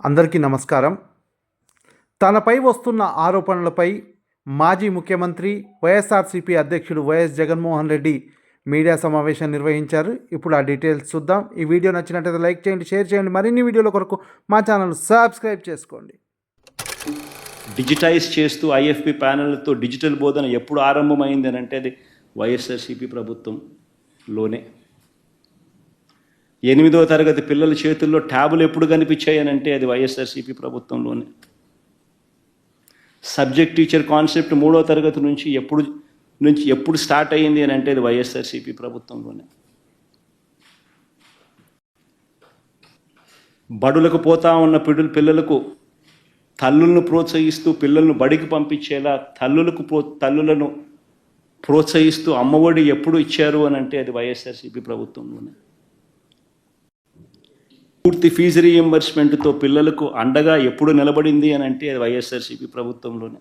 అందరికీ నమస్కారం. తనపై వస్తున్న ఆరోపణలపై మాజీ ముఖ్యమంత్రి వైఎస్ఆర్సీపీ అధ్యక్షుడు వైఎస్ జగన్మోహన్ రెడ్డి మీడియా సమావేశం నిర్వహించారు. ఇప్పుడు ఆ డీటెయిల్స్ చూద్దాం. ఈ వీడియో నచ్చినట్లయితే లైక్ చేయండి, షేర్ చేయండి. మరిన్ని వీడియోల కొరకు మా ఛానల్ సబ్స్క్రైబ్ చేసుకోండి. డిజిటైజ్ చేస్తూ ఐఎఫ్పి ప్యానెల్తో డిజిటల్ బోధన ఎప్పుడు ఆరంభమైంది అని అంటే అది వైఎస్ఆర్సీపీ ప్రభుత్వంలోనే. 8వ తరగతి పిల్లల చేతుల్లో ట్యాబులు ఎప్పుడు కనిపించాయని అంటే అది వైఎస్ఆర్సీపీ ప్రభుత్వంలోనే. సబ్జెక్ట్ టీచర్ కాన్సెప్ట్ 3వ తరగతి నుంచి ఎప్పుడు స్టార్ట్ అయ్యింది అని అంటే అది వైఎస్ఆర్సీపీ ప్రభుత్వంలోనే. బడులకు పోతా ఉన్న పిల్లలకు తల్లులను ప్రోత్సహిస్తూ పిల్లలను బడికి పంపించేలా తల్లులను ప్రోత్సహిస్తూ అమ్మఒడి ఎప్పుడు ఇచ్చారు అని అంటే అది వైఎస్ఆర్సీపీ ప్రభుత్వంలోనే. పూర్తి ఫీజు రీఎంబర్స్మెంట్తో పిల్లలకు అండగా ఎప్పుడు నిలబడింది అని అంటే అది వైఎస్ఆర్సీపీ ప్రభుత్వంలోనే.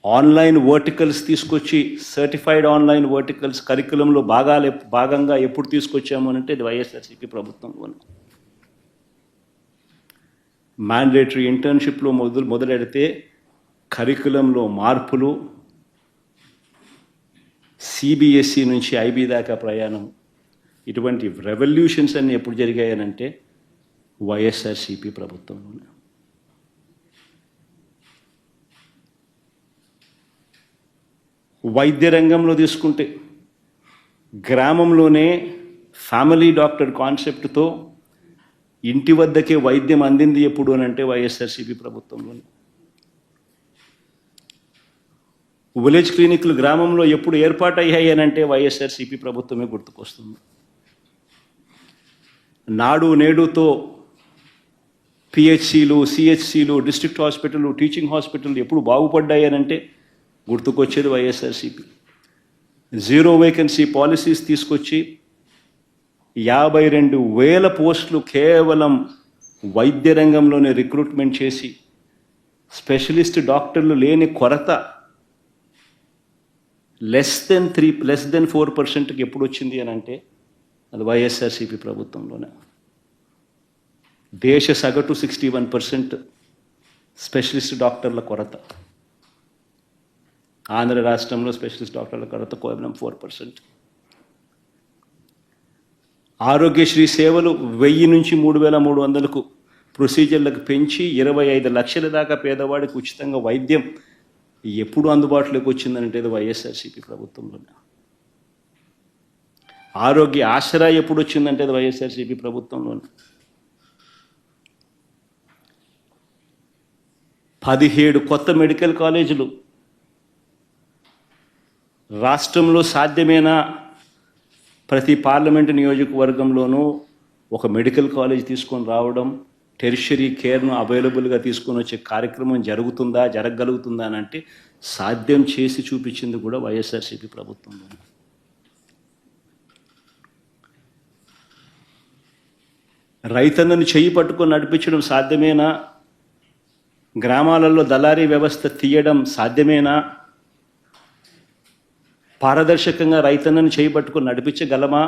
ఆన్లైన్ వర్టికల్స్ తీసుకొచ్చి సర్టిఫైడ్ ఆన్లైన్ వర్టికల్స్ కరికులంలో భాగంగా ఎప్పుడు తీసుకొచ్చాము అని అంటే అది వైఎస్ఆర్సీపీ ప్రభుత్వంలోనే. మ్యాండేటరీ ఇంటర్న్షిప్లో మొదలెడితే కరికులంలో మార్పులు, సిబిఎస్ఈ నుంచి ఐబీ దాకా ప్రయాణం, ఇటువంటి రెవల్యూషన్స్ అన్నీ ఎప్పుడు జరిగాయనంటే వైఎస్ఆర్సీపీ ప్రభుత్వంలోనే. వైద్య రంగంలో తీసుకుంటే గ్రామంలోనే ఫ్యామిలీ డాక్టర్ కాన్సెప్ట్తో ఇంటి వద్దకే వైద్యం అందింది ఎప్పుడు అని అంటే వైఎస్ఆర్సీపీ ప్రభుత్వంలోనే. విలేజ్ క్లినిక్లు గ్రామంలో ఎప్పుడు ఏర్పాటయ్యాయి అని అంటే వైఎస్ఆర్సీపీ ప్రభుత్వమే గుర్తుకొస్తుంది. నాడు నేడుతో పిహెచ్సిలు, సిహెచ్సిలు, డిస్ట్రిక్ట్ హాస్పిటల్, టీచింగ్ హాస్పిటల్ ఎప్పుడు బాగుపడ్డాయి అని అంటే గుర్తుకొచ్చేది వైఎస్ఆర్సీపీ. 0 వేకెన్సీ పాలసీస్ తీసుకొచ్చి 52,000 పోస్టులు కేవలం వైద్య రంగంలోనే రిక్రూట్మెంట్ చేసి స్పెషలిస్ట్ డాక్టర్లు లేని కొరత లెస్ దెన్ 4%కి ఎప్పుడు వచ్చింది అని అంటే అది వైఎస్ఆర్సీపీ ప్రభుత్వంలోనే. దేశ సగటు 61% స్పెషలిస్ట్ డాక్టర్ల కొరత. ఆంధ్ర రాష్ట్రంలో స్పెషలిస్ట్ డాక్టర్ల కొరత కేవలం 4%. ఆరోగ్యశ్రీ సేవలు 1000 నుంచి 3,300కు ప్రొసీజర్లకు పెంచి 25 లక్షల దాకా పేదవాడికి ఉచితంగా వైద్యం ఎప్పుడు అందుబాటులోకి వచ్చిందనంటే అది వైఎస్ఆర్సీపీ ప్రభుత్వంలోనే. ఆరోగ్య ఆసరా ఎప్పుడు వచ్చిందంటే అది వైఎస్ఆర్సీపీ ప్రభుత్వంలోనే. 17 కొత్త మెడికల్ కాలేజీలు రాష్ట్రంలో సాధ్యమేనా? ప్రతి పార్లమెంటు నియోజకవర్గంలోనూ ఒక మెడికల్ కాలేజ్ తీసుకొని రావడం, టెరిషరీ కేర్ను అవైలబుల్గా తీసుకొని వచ్చే కార్యక్రమం జరగగలుగుతుందా అని అంటే సాధ్యం చేసి చూపించింది కూడా వైఎస్ఆర్సీపీ ప్రభుత్వంలో. రైతన్నను చేయి పట్టుకొని నడిపించడం సాధ్యమేనా? గ్రామాలలో దళారీ వ్యవస్థ తీయడం సాధ్యమేనా? పారదర్శకంగా రైతన్నను చేయి పట్టుకొని నడిపించగలమా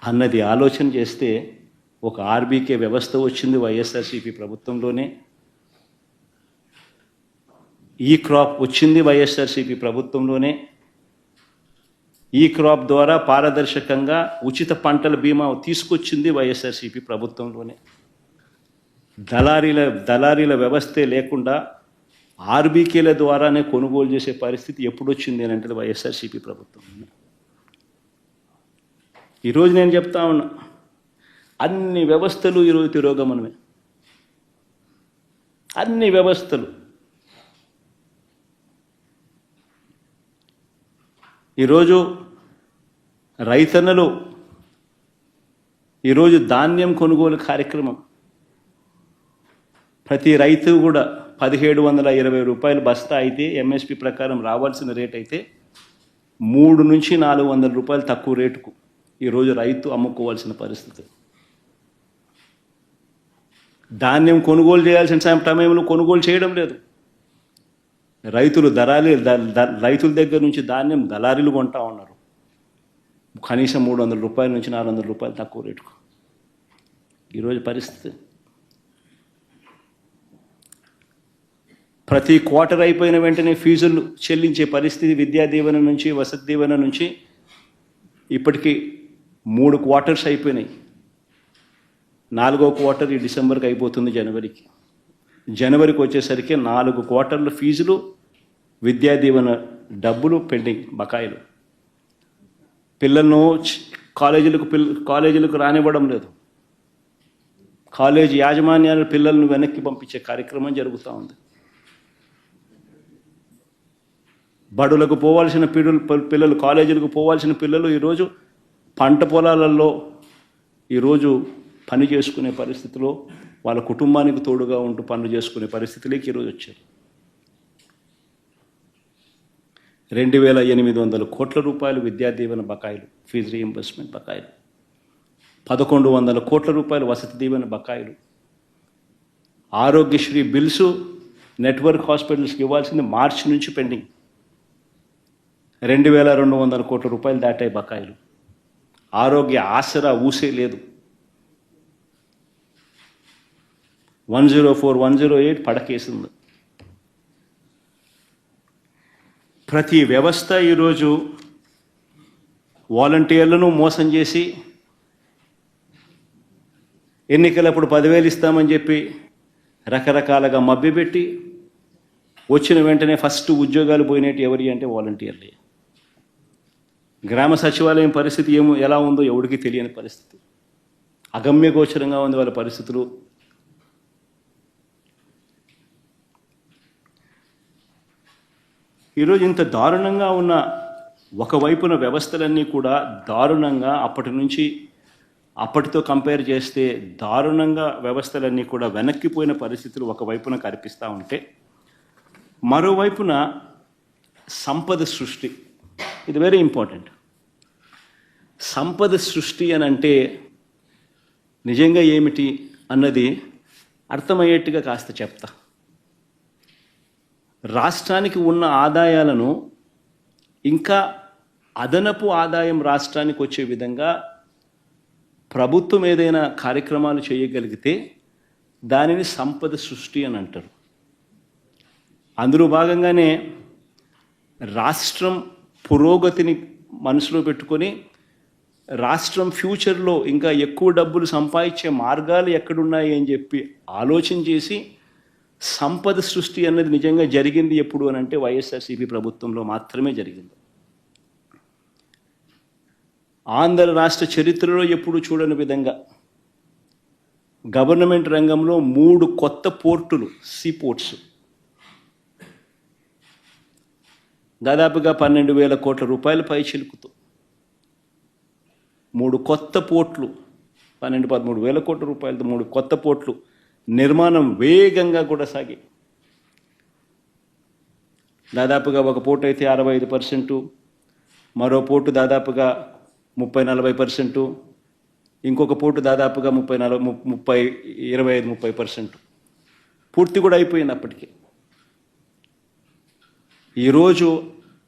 అన్నది ఆలోచన చేస్తే ఒక ఆర్బీకే వ్యవస్థ వచ్చింది వైఎస్ఆర్సీపీ ప్రభుత్వంలోనే. ఈ క్రాప్ వచ్చింది వైఎస్ఆర్సీపీ ప్రభుత్వంలోనే. ఈ క్రాప్ ద్వారా పారదర్శకంగా ఉచిత పంటల బీమా తీసుకొచ్చింది వైఎస్ఆర్సీపీ ప్రభుత్వంలోనే. దళారీల వ్యవస్థే లేకుండా ఆర్బీకేల ద్వారానే కొనుగోలు చేసే పరిస్థితి ఎప్పుడు వచ్చింది అని అంటే వైఎస్ఆర్సీపీ ప్రభుత్వంలోనే. ఈరోజు నేను చెప్తా ఉన్నా, అన్ని వ్యవస్థలు ఈరోజు తిరోగమనమే. అన్ని వ్యవస్థలు ఈరోజు రైతన్నలు ఈరోజు ధాన్యం కొనుగోలు కార్యక్రమం ప్రతి రైతు కూడా 1,720 రూపాయలు బస్తా అయితే ఎంఎస్పి ప్రకారం రావాల్సిన రేట్ అయితే 3 నుంచి 400 రూపాయలు తక్కువ రేటుకు ఈరోజు రైతు అమ్ముకోవాల్సిన పరిస్థితి. ధాన్యం కొనుగోలు చేయాల్సిన సమయంలో కొనుగోలు చేయడం లేదు. రైతుల దగ్గర నుంచి ధాన్యం దళారీలు కొంటా ఉన్నారు. కనీసం 300 రూపాయల నుంచి 400 రూపాయలు తక్కువ రేటుకు. ఈరోజు పరిస్థితి ప్రతి క్వార్టర్ అయిపోయిన వెంటనే ఫీజులు చెల్లించే పరిస్థితి. విద్యా దీవెన నుంచి, వసతి దీవెన నుంచి ఇప్పటికీ 3 క్వార్టర్స్ అయిపోయినాయి. 4వ క్వార్టర్ ఈ డిసెంబర్కి అయిపోతుంది, జనవరికి వచ్చేసరికి 4 క్వార్టర్ల ఫీజులు, విద్యా దీవెన డబ్బులు పెండింగ్, బకాయిలు. పిల్లలను కాలేజీలకు రానివ్వడం లేదు. కాలేజీ యాజమాన్యాలు పిల్లలను వెనక్కి పంపించే కార్యక్రమం జరుగుతూ ఉంది. బడులకు పోవాల్సిన పిల్లలు, కాలేజీలకు పోవాల్సిన పిల్లలు ఈరోజు పంట పొలాలలో ఈరోజు పని చేసుకునే పరిస్థితిలో, వాళ్ళ కుటుంబానికి తోడుగా ఉంటూ పనులు చేసుకునే పరిస్థితిలోకి ఈరోజు వచ్చారు. 2,800 కోట్ల రూపాయలు విద్యా దీవెన బకాయిలు, ఫీజు రీయింబర్స్మెంట్ బకాయిలు. 1,100 కోట్ల రూపాయలు వసతి దీవెన బకాయిలు. ఆరోగ్యశ్రీ బిల్సు నెట్వర్క్ హాస్పిటల్స్కి ఇవ్వాల్సింది మార్చి నుంచి పెండింగ్. 2,200 కోట్ల రూపాయలు దాటాయి బకాయిలు. ఆరోగ్య ఆసరా ఊసే లేదు. 104, 108 పడకేసింది. ప్రతి వ్యవస్థ ఈరోజు వాలంటీర్లను మోసం చేసి, ఎన్నికలప్పుడు 10,000 ఇస్తామని చెప్పి రకరకాలుగా మభ్యపెట్టి, వచ్చిన వెంటనే ఫస్ట్ ఉద్యోగాలు పోయినట్టు ఎవరి అంటే వాలంటీర్లే. గ్రామ సచివాలయం పరిస్థితి ఎలా ఉందో ఎవరికి తెలియని పరిస్థితి. అగమ్యగోచరంగా ఉంది వాళ్ళ పరిస్థితులు. ఈరోజు ఇంత దారుణంగా ఉన్న ఒకవైపున వ్యవస్థలన్నీ కూడా దారుణంగా, అప్పటితో కంపేర్ చేస్తే దారుణంగా వ్యవస్థలన్నీ కూడా వెనక్కిపోయిన పరిస్థితులు ఒకవైపున కనిపిస్తూ ఉంటే, మరోవైపున సంపద సృష్టి, ఇది వెరీ ఇంపార్టెంట్. సంపద సృష్టి అని అంటే నిజంగా ఏమిటి అన్నది అర్థమయ్యేట్టుగా కాస్త చెప్తా. రాష్ట్రానికి ఉన్న ఆదాయాలను ఇంకా అదనపు ఆదాయం రాష్ట్రానికి వచ్చే విధంగా ప్రభుత్వం ఏదైనా కార్యక్రమాలు చేయగలిగితే దానిని సంపద సృష్టి అని అంటారు. అందులో భాగంగానే రాష్ట్రం పురోగతిని మనసులో పెట్టుకొని, రాష్ట్రం ఫ్యూచర్లో ఇంకా ఎక్కువ డబ్బులు సంపాదించే మార్గాలు ఎక్కడున్నాయి అని చెప్పి ఆలోచన చేసి సంపద సృష్టి అన్నది నిజంగా జరిగింది ఎప్పుడు అని అంటే వైఎస్ఆర్సీపీ ప్రభుత్వంలో మాత్రమే జరిగింది. ఆంధ్ర రాష్ట్ర చరిత్రలో ఎప్పుడు చూడని విధంగా గవర్నమెంట్ రంగంలో 3 కొత్త పోర్టులు, సీపోర్ట్స్, దాదాపుగా 12,000 కోట్ల రూపాయల పై చిలుకుతూ 3 కొత్త పోర్ట్లు, 12-13 వేల కోట్ల రూపాయలతో 3 కొత్త పోర్ట్లు నిర్మాణం వేగంగా కూడా సాగి, దాదాపుగా ఒక పోర్టు అయితే 65%, మరో పోర్టు దాదాపుగా 30-40%, ఇంకొక పోర్టు దాదాపుగా 25-30% పూర్తి కూడా అయిపోయింది అప్పటికి. ఈరోజు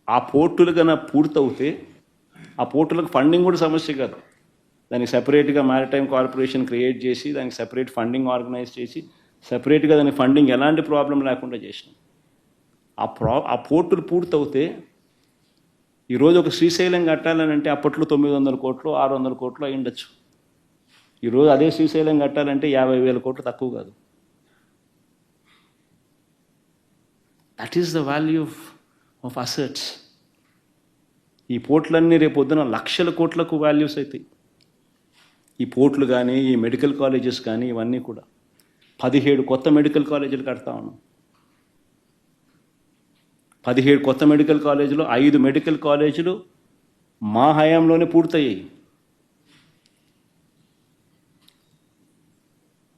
ఆ పోర్టులు కన్నా పూర్తవుతే, ఆ పోర్టులకు ఫండింగ్ కూడా సమస్య కాదు. దానికి సపరేట్గా మ్యారిటైమ్ కార్పొరేషన్ క్రియేట్ చేసి, దానికి సపరేట్ ఫండింగ్ ఆర్గనైజ్ చేసి, సపరేట్గా దానికి ఫండింగ్ ఎలాంటి ప్రాబ్లం లేకుండా చేసినాం. ఆ పోర్టులు పూర్తవుతే ఈరోజు ఒక శ్రీశైలం కట్టాలని అంటే అప్పట్లో 900 కోట్లు 600 కోట్లు అయి ఉండొచ్చు. ఈరోజు అదే శ్రీశైలం కట్టాలంటే 50,000 కోట్లు తక్కువ కాదు. That is the value of assets. ఈ పోర్టులన్నీ రేపొద్దున లక్షల కోట్లకు వాల్యూస్ అవుతాయి. ఈ పోర్టులు కానీ, ఈ మెడికల్ కాలేజెస్ కానీ, ఇవన్నీ కూడా 17 కొత్త మెడికల్ కాలేజీలు కడతా ఉన్నాం. 17 కొత్త మెడికల్ కాలేజీలు, 5 మెడికల్ కాలేజీలు మా హయాంలోనే పూర్తయ్యాయి.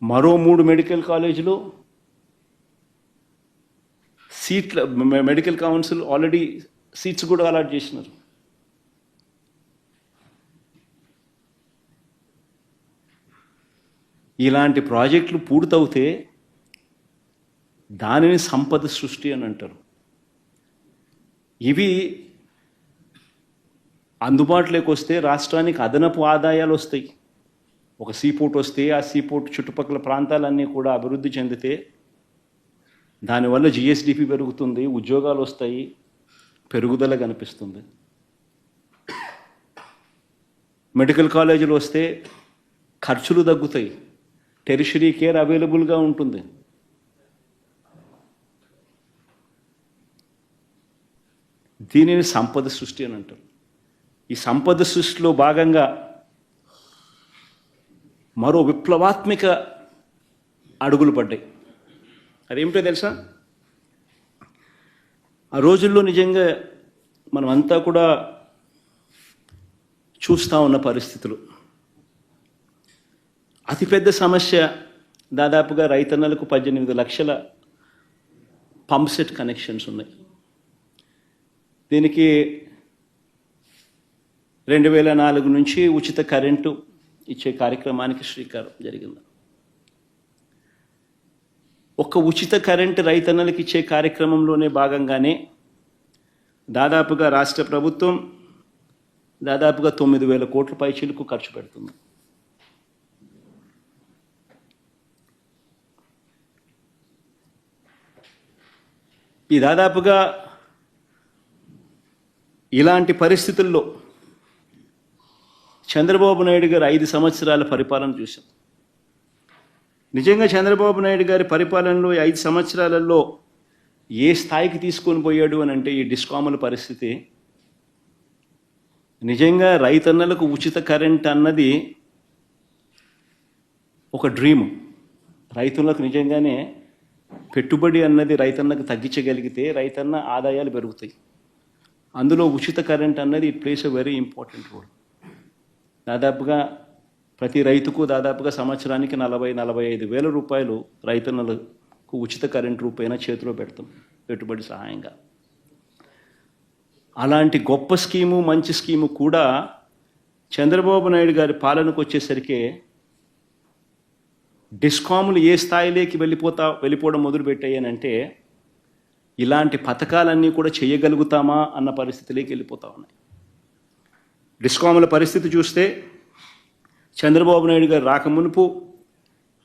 మరో 3 మెడికల్ కాలేజీలు సీట్ల, మెడికల్ కౌన్సిల్ ఆల్రెడీ సీట్స్ కూడా అలాట్ చేసినారు. ఇలాంటి ప్రాజెక్టులు పూర్తవుతే దానిని సంపద సృష్టి అని అంటారు. ఇవి అందుబాటులోకి వస్తే రాష్ట్రానికి అదనపు ఆదాయాలు వస్తాయి. ఒక సీపోర్ట్ వస్తే ఆ సీపోర్ట్ చుట్టుపక్కల ప్రాంతాలన్నీ కూడా అభివృద్ధి చెందితే దానివల్ల జిఎస్డిపి పెరుగుతుంది, ఉద్యోగాలు వస్తాయి, పెరుగుదల కనిపిస్తుంది. మెడికల్ కాలేజీలు వస్తే ఖర్చులు తగ్గుతాయి, టెరిషరీ కేర్ అవైలబుల్గా ఉంటుంది. దీనిని సంపద సృష్టి అని అంటారు. ఈ సంపద సృష్టిలో భాగంగా మరో విప్లవాత్మక అడుగులు పడ్డాయి. అదేమిటో తెలుసా? ఆ రోజుల్లో నిజంగా మనమంతా కూడా చూస్తూ ఉన్న పరిస్థితులు. అతిపెద్ద సమస్య దాదాపుగా రైతన్నలకు 18 లక్షల పంప్ సెట్ కనెక్షన్స్ ఉన్నాయి. దీనికి 2004 నుంచి ఉచిత కరెంటు ఇచ్చే కార్యక్రమానికి శ్రీకారం జరిగింది. ఒక ఉచిత కరెంటు రైతన్నలకు ఇచ్చే కార్యక్రమంలోనే భాగంగానే దాదాపుగా రాష్ట్ర ప్రభుత్వం దాదాపుగా 9,000 కోట్ల పైచీలకు ఖర్చు పెడుతుంది. ఈ దాదాపుగా ఇలాంటి పరిస్థితుల్లో చంద్రబాబు నాయుడు గారు 5 సంవత్సరాల పరిపాలన చూశాం. నిజంగా చంద్రబాబు నాయుడు గారి పరిపాలనలో 5 సంవత్సరాలలో ఏ స్థాయికి తీసుకొని పోయాడు అని అంటే ఈ డిస్కాముల పరిస్థితి నిజంగా రైతన్నలకు ఉచిత కరెంట్ అన్నది ఒక డ్రీమ్. రైతులకు నిజంగానే పెట్టుబడి అన్నది రైతన్నకు తగ్గించగలిగితే రైతన్న ఆదాయాలు పెరుగుతాయి. అందులో ఉచిత కరెంట్ అన్నది it plays a very important role. దాదాపుగా ప్రతి రైతుకు దాదాపుగా సంవత్సరానికి 40-45 వేల రూపాయలు రైతన్నలకు ఉచిత కరెంట్ రూపైన చేతిలో పెడతాం పెట్టుబడి సహాయంగా. అలాంటి గొప్ప స్కీము, మంచి స్కీము కూడా చంద్రబాబు నాయుడు గారి పాలనకు వచ్చేసరికి డిస్కాములు ఏ స్థాయిలోకి వెళ్ళిపోవడం మొదలుపెట్టాయనంటే ఇలాంటి పథకాలన్నీ కూడా చేయగలుగుతామా అన్న పరిస్థితిలోకి వెళ్ళిపోతా ఉన్నాయి. డిస్కాముల పరిస్థితి చూస్తే చంద్రబాబు నాయుడు గారు రాకమునుపు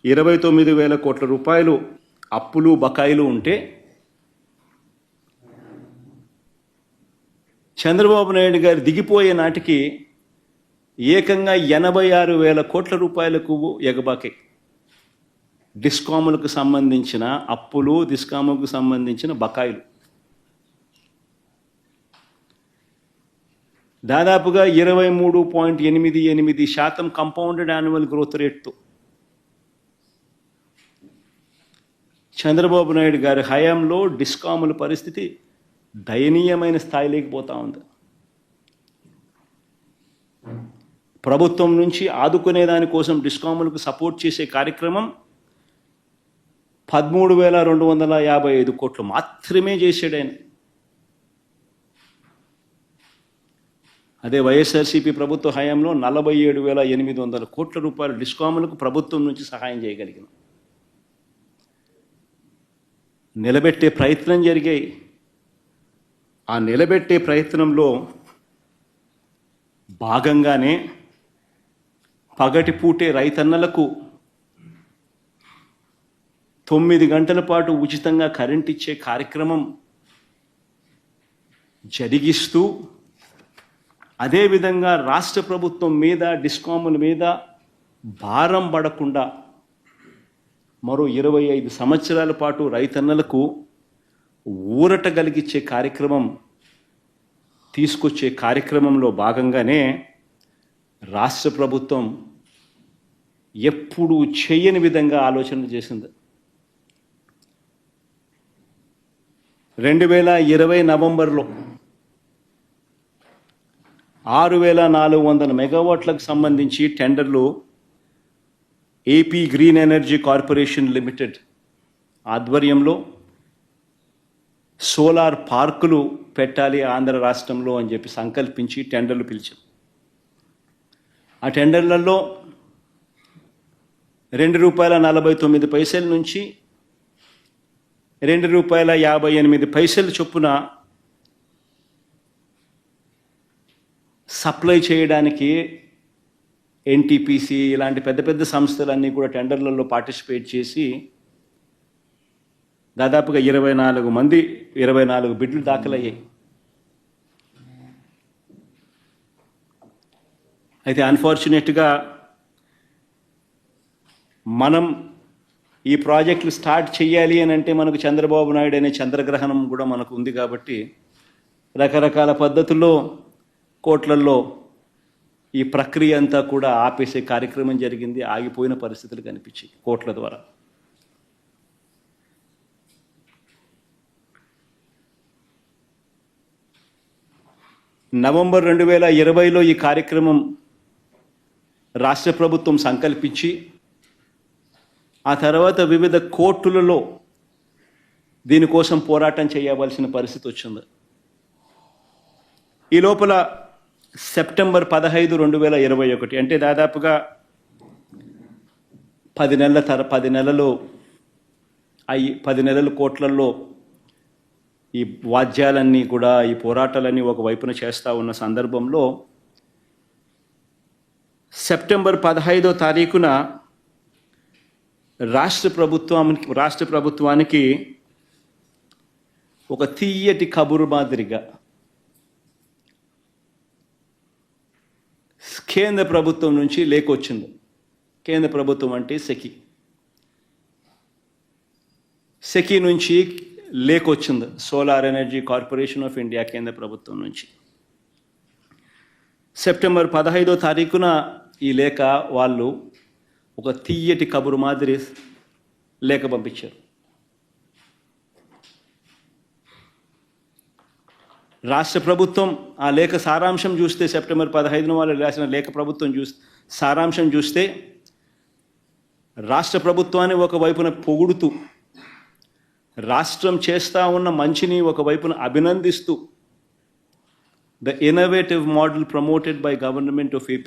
29,000 కోట్ల రూపాయలు అప్పులు బకాయిలు ఉంటే చంద్రబాబు నాయుడు గారు దిగిపోయే నాటికి ఏకంగా 86,000 కోట్ల రూపాయలకు ఎగబాకాయి. డిస్కాములకు సంబంధించిన అప్పులు, డిస్కాములకు సంబంధించిన బకాయిలు దాదాపుగా 23.88% కంపౌండెడ్ యాన్యువల్ గ్రోత్ రేట్తో చంద్రబాబు నాయుడు గారి హయాంలో డిస్కాముల పరిస్థితి దయనీయమైన స్థాయిలోకి పోతా ఉంది. ప్రభుత్వం నుంచి ఆదుకునే దానికోసం డిస్కాములకు సపోర్ట్ చేసే కార్యక్రమం 13,255 కోట్లు మాత్రమే చేశాడు ఆయన. అదే వైఎస్ఆర్సీపీ ప్రభుత్వ హయాంలో 47,800 కోట్ల రూపాయల డిస్కాములకు ప్రభుత్వం నుంచి సహాయం చేయగలిగిన నిలబెట్టే ప్రయత్నం జరిగాయి. ఆ నిలబెట్టే ప్రయత్నంలో భాగంగానే పగటిపూటే రైతన్నలకు 9 గంటల పాటు ఉచితంగా కరెంట్ ఇచ్చే కార్యక్రమం జరిగిస్తూ అదేవిధంగా రాష్ట్ర ప్రభుత్వం మీద డిస్కాముల మీద భారం పడకుండా మరో 25 సంవత్సరాల పాటు రైతన్నలకు ఊరట కలిగించే కార్యక్రమం తీసుకొచ్చే కార్యక్రమంలో భాగంగానే రాష్ట్ర ప్రభుత్వం ఎప్పుడూ చేయని విధంగా ఆలోచన చేసింది. 2020 నవంబర్లో 6,400 మెగావాట్లకు సంబంధించి టెండర్లు AP green energy corporation limited ఆధ్వర్యంలో సోలార్ పార్కులు పెట్టాలి ఆంధ్ర రాష్ట్రంలో అని చెప్పి సంకల్పించి టెండర్లు పిలిచాం. ఆ టెండర్లలో ₹2.49 నుంచి ₹2.58 చొప్పున సప్లై చేయడానికి ఎన్టీపీసీ ఇలాంటి పెద్ద పెద్ద సంస్థలన్నీ కూడా టెండర్లలో పార్టిసిపేట్ చేసి దాదాపుగా 24 బిడ్లు దాఖలయ్యాయి. అయితే అన్ఫార్చునేట్గా మనం ఈ ప్రాజెక్టులు స్టార్ట్ చేయాలి అని అంటే మనకు చంద్రబాబు నాయుడు అనే చంద్రగ్రహణం కూడా మనకు ఉంది కాబట్టి రకరకాల పద్ధతుల్లో కోట్లల్లో ఈ ప్రక్రియ అంతా కూడా ఆపేసే కార్యక్రమం జరిగింది. ఆగిపోయిన పరిస్థితులు కనిపించాయి కోట్ల ద్వారా. నవంబర్ 2020లో ఈ కార్యక్రమం రాష్ట్ర ప్రభుత్వం సంకల్పించి ఆ తర్వాత వివిధ కోర్టులలో దీనికోసం పోరాటం చేయవలసిన పరిస్థితి వచ్చింది. ఈ లోపల సెప్టెంబర్ 15, 2021 అంటే దాదాపుగా 10 నెలలు కోట్లల్లో ఈ వాద్యాలన్నీ కూడా ఈ పోరాటాలన్నీ ఒకవైపున చేస్తూ ఉన్న సందర్భంలో సెప్టెంబర్ 15వ తారీఖున రాష్ట్ర ప్రభుత్వానికి ఒక తీయటి కబురు మాదిరిగా కేంద్ర ప్రభుత్వం నుంచి లేఖ వచ్చింది. కేంద్ర ప్రభుత్వం అంటే సెకీ నుంచి లేఖ వచ్చింది. Solar energy corporation of India కేంద్ర ప్రభుత్వం నుంచి సెప్టెంబర్ 15వ తారీఖున ఈ లేఖ వాళ్ళు ఒక తీయటి కబురు మాదిరి లేఖ పంపించారు. రాష్ట్ర ప్రభుత్వం ఆ లేఖ సారాంశం చూస్తే సెప్టెంబర్ 15న వాళ్ళు రాసిన లేఖ సారాంశం చూస్తే రాష్ట్ర ప్రభుత్వాన్ని ఒకవైపున పొగుడుతూ రాష్ట్రం చేస్తూ ఉన్న మంచిని ఒకవైపున అభినందిస్తూ the innovative model promoted by government of AP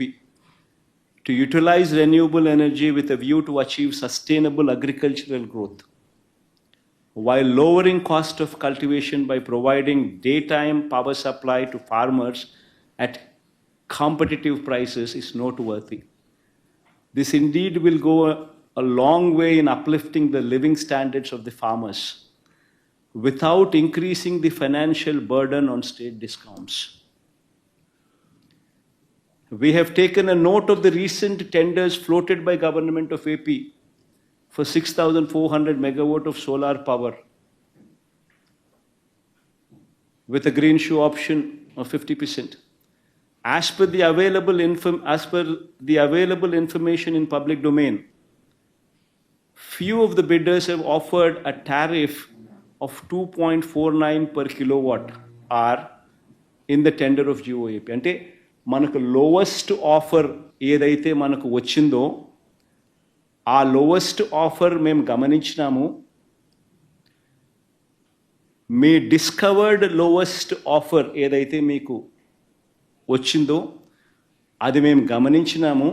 to utilize renewable energy with a view to achieve sustainable agricultural growth while lowering cost of cultivation by providing daytime power supply to farmers at competitive prices is noteworthy. This indeed will go a long way in uplifting the living standards of the farmers without increasing the financial burden on state discounts. We have taken a note of the recent tenders floated by government of AP for 6,400 megawatt of solar power with a green shoe option of 50%. As per the available information in public domain, few of the bidders have offered a tariff of 2.49 per kilowatt hour in the tender of GOAP. అంటే మనకు lowest offer ఏదైతే మనకు వచ్చిందో ఆ lowest offer మేము గమనించినాము. మీ discovered lowest offer ఏదైతే మీకు వచ్చిందో అది మేము గమనించినాము.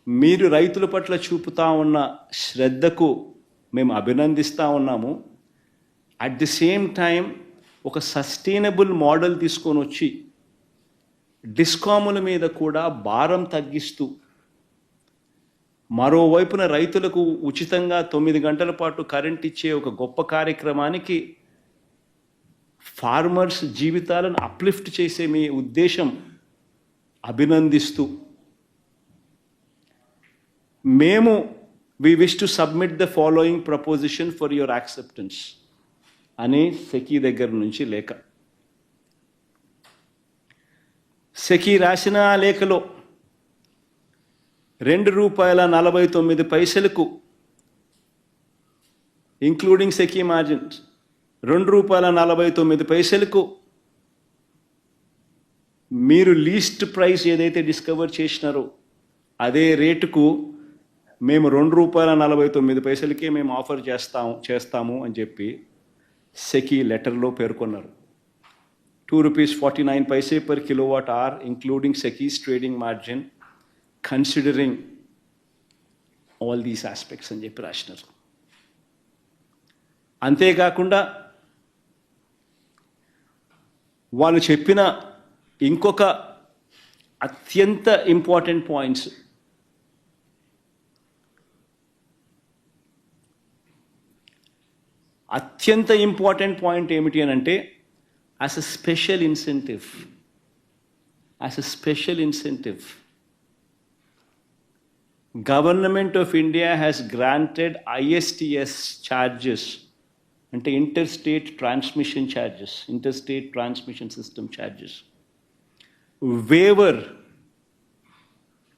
మీరు రైతుల పట్ల చూపుతా ఉన్న శ్రద్ధకు మేము అభినందిస్తూ ఉన్నాము. అట్ ది సేమ్ టైం ఒక సస్టైనబుల్ మోడల్ తీసుకొని వచ్చి డిస్కాముల మీద కూడా భారం తగ్గిస్తూ మరోవైపున రైతులకు ఉచితంగా 9 గంటల పాటు కరెంట్ ఇచ్చే ఒక గొప్ప కార్యక్రమానికి ఫార్మర్స్ జీవితాలను అప్లిఫ్ట్ చేసే మీ ఉద్దేశం అభినందిస్తూ మేము we wish to submit the following proposition for your acceptance అని సెకీ దగ్గర నుంచి లేఖ. సెకీ రాసిన లేఖలో ₹2.49 ఇంక్లూడింగ్ సెకీ మార్జిన్స్ ₹2.49 మీరు లీస్ట్ ప్రైస్ ఏదైతే డిస్కవర్ చేసినారో అదే రేటుకు మేము ₹2.49 మేము ఆఫర్ చేస్తాము అని చెప్పి సెకీ లెటర్లో పేర్కొన్నారు. ₹2.49 per kilowatt hour including SECI's trading margin considering all these aspects అని చెప్పి రాసినారు. అంతేకాకుండా వాళ్ళు చెప్పిన ఇంకొక అత్యంత ఇంపార్టెంట్ పాయింట్స్. అత్యంత ఇంపార్టెంట్ పాయింట్ ఏమిటి అని అంటే, as a special incentive, Government of India has granted ISTS charges, అంటే interstate transmission charges, interstate transmission system charges, waiver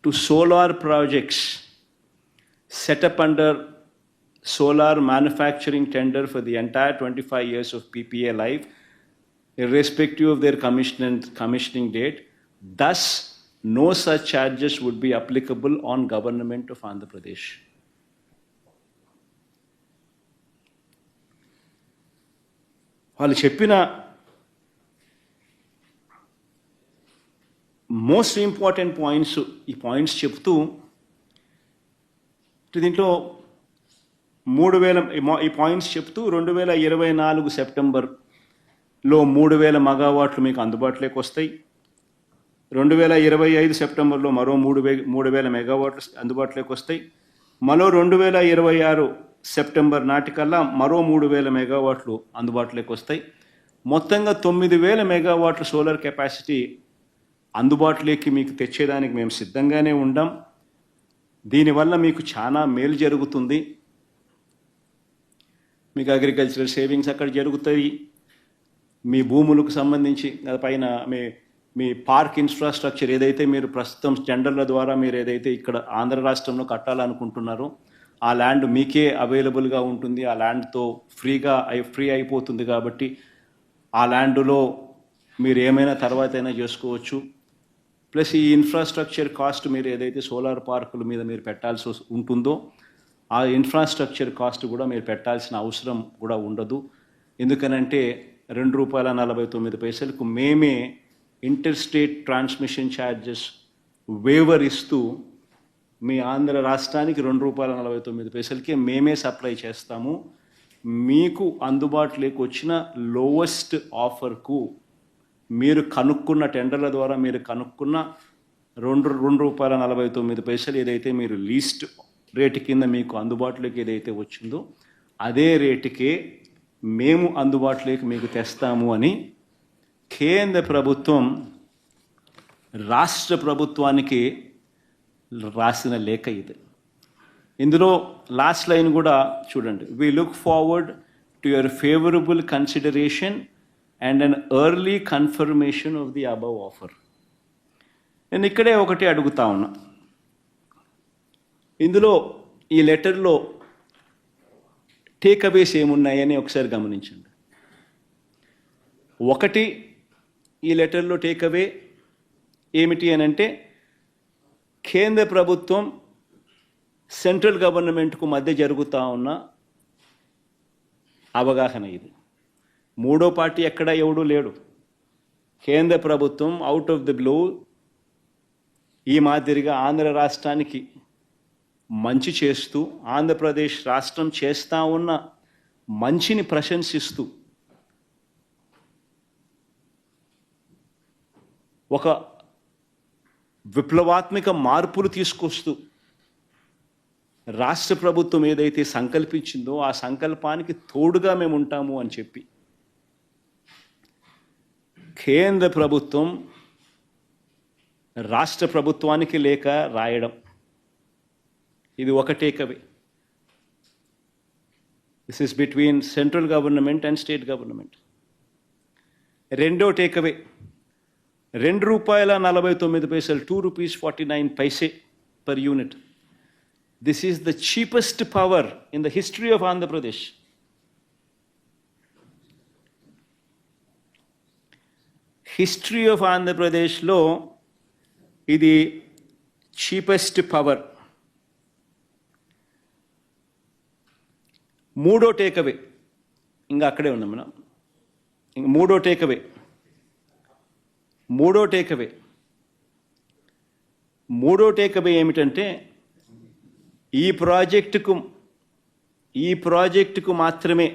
to solar projects set up under solar manufacturing tender for the entire 25 years of PPA life, irrespective of their commissioning date. Thus, no such charges would be applicable on Government of Andhra Pradesh. వాళ్ళు చెప్పిన most important points, ఈ points చెప్తూ దీంట్లో 3000 ఈ points చెప్తూ 2024 సెప్టెంబర్లో 3000 మెగావాట్లు మీకు అందుబాటులోకి వస్తాయి. 2025 సెప్టెంబర్లో మరో 3000 మెగావాట్లు అందుబాటులోకి వస్తాయి. మరో 2026 సెప్టెంబర్ నాటికల్లా మరో 3000 మెగావాట్లు అందుబాటులోకి వస్తాయి. మొత్తంగా 9000 మెగావాట్ల సోలార్ కెపాసిటీ అందుబాటులోకి మీకు తెచ్చేదానికి మేము సిద్ధంగానే ఉండాం. దీనివల్ల మీకు చాలా మేలు జరుగుతుంది. మీకు అగ్రికల్చరల్ సేవింగ్స్ అక్కడ జరుగుతాయి. మీ భూములకు సంబంధించి పైన మీ పార్క్ ఇన్ఫ్రాస్ట్రక్చర్ ఏదైతే మీరు ప్రస్తుతం టెండర్ల ద్వారా మీరు ఏదైతే ఇక్కడ ఆంధ్ర రాష్ట్రంలో కట్టాలనుకుంటున్నారో ఆ ల్యాండ్ మీకే అవైలబుల్గా ఉంటుంది. ఆ ల్యాండ్తో ఫ్రీ అయిపోతుంది. కాబట్టి ఆ ల్యాండ్లో మీరు ఏమైనా తర్వాత అయినా చేసుకోవచ్చు. ప్లస్ ఈ ఇన్ఫ్రాస్ట్రక్చర్ కాస్ట్ మీరు ఏదైతే సోలార్ పార్కుల మీద మీరు పెట్టాల్సి ఉంటుందో ఆ ఇన్ఫ్రాస్ట్రక్చర్ కాస్ట్ కూడా మీరు పెట్టాల్సిన అవసరం కూడా ఉండదు. ఎందుకనంటే ₹2.49 మేమే ఇంటర్స్టేట్ ట్రాన్స్మిషన్ ఛార్జెస్ వేవర్ ఇస్తూ మీ ఆంధ్ర రాష్ట్రానికి ₹2.49 మేమే సప్లై చేస్తాము. మీకు అందుబాటులోకి వచ్చిన లోవెస్ట్ ఆఫర్కు మీరు కనుక్కున్న టెండర్ల ద్వారా మీరు కనుక్కున్న ₹2.49 ఏదైతే మీరు లీస్ట్ రేటు కింద మీకు అందుబాటులోకి ఏదైతే వచ్చిందో అదే రేటుకే మేము అందుబాటులోకి మీకు తెస్తాము అని కేంద్ర ప్రభుత్వం రాష్ట్ర ప్రభుత్వానికి రాసిన లేఖ ఇది. ఇందులో లాస్ట్ లైన్ కూడా చూడండి. We look forward to your favourable consideration and an early confirmation of the above offer. నేను ఇక్కడే ఒకటి అడుగుతా ఉన్నా. ఇందులో ఈ లెటర్లో టేక్అవేస్ ఏమున్నాయని ఒకసారి గమనించండి. ఒకటి, ఈ లెటర్లో టేక్అవే ఏమిటి అని అంటే కేంద్ర ప్రభుత్వం సెంట్రల్ గవర్నమెంట్కు మధ్య జరుగుతూ ఉన్న అవగాహన ఇది. మూడో పార్టీ ఎక్కడ ఎవడూ లేడు. కేంద్ర ప్రభుత్వం అవుట్ ఆఫ్ ది బ్లూ ఈ మాదిరిగా ఆంధ్ర రాష్ట్రానికి మంచి చేస్తూ ఆంధ్రప్రదేశ్ రాష్ట్రం చేస్తూ ఉన్న మంచిని ప్రశంసిస్తూ ఒక విప్లవాత్మక మార్పులు తీసుకొస్తూ రాష్ట్ర ప్రభుత్వం ఏదైతే సంకల్పించిందో ఆ సంకల్పానికి తోడుగా మేము ఉంటాము అని చెప్పి కేంద్ర ప్రభుత్వం రాష్ట్ర ప్రభుత్వానికి లేఖ రాయడం, ఇది ఒక takeaway. This is between central government and state government. రెండో takeaway ₹2.49, ₹2.49 per unit. This is the cheapest power in the history of Andhra Pradesh. History of Andhra Pradesh lo ఇది చీపెస్ట్ పవర్. మూడో టేక్అవే ఇంకా అక్కడే ఉన్నాం మనం. ఇంక మూడో takeaway ఏమిటంటే ఈ ప్రాజెక్టుకు మాత్రమే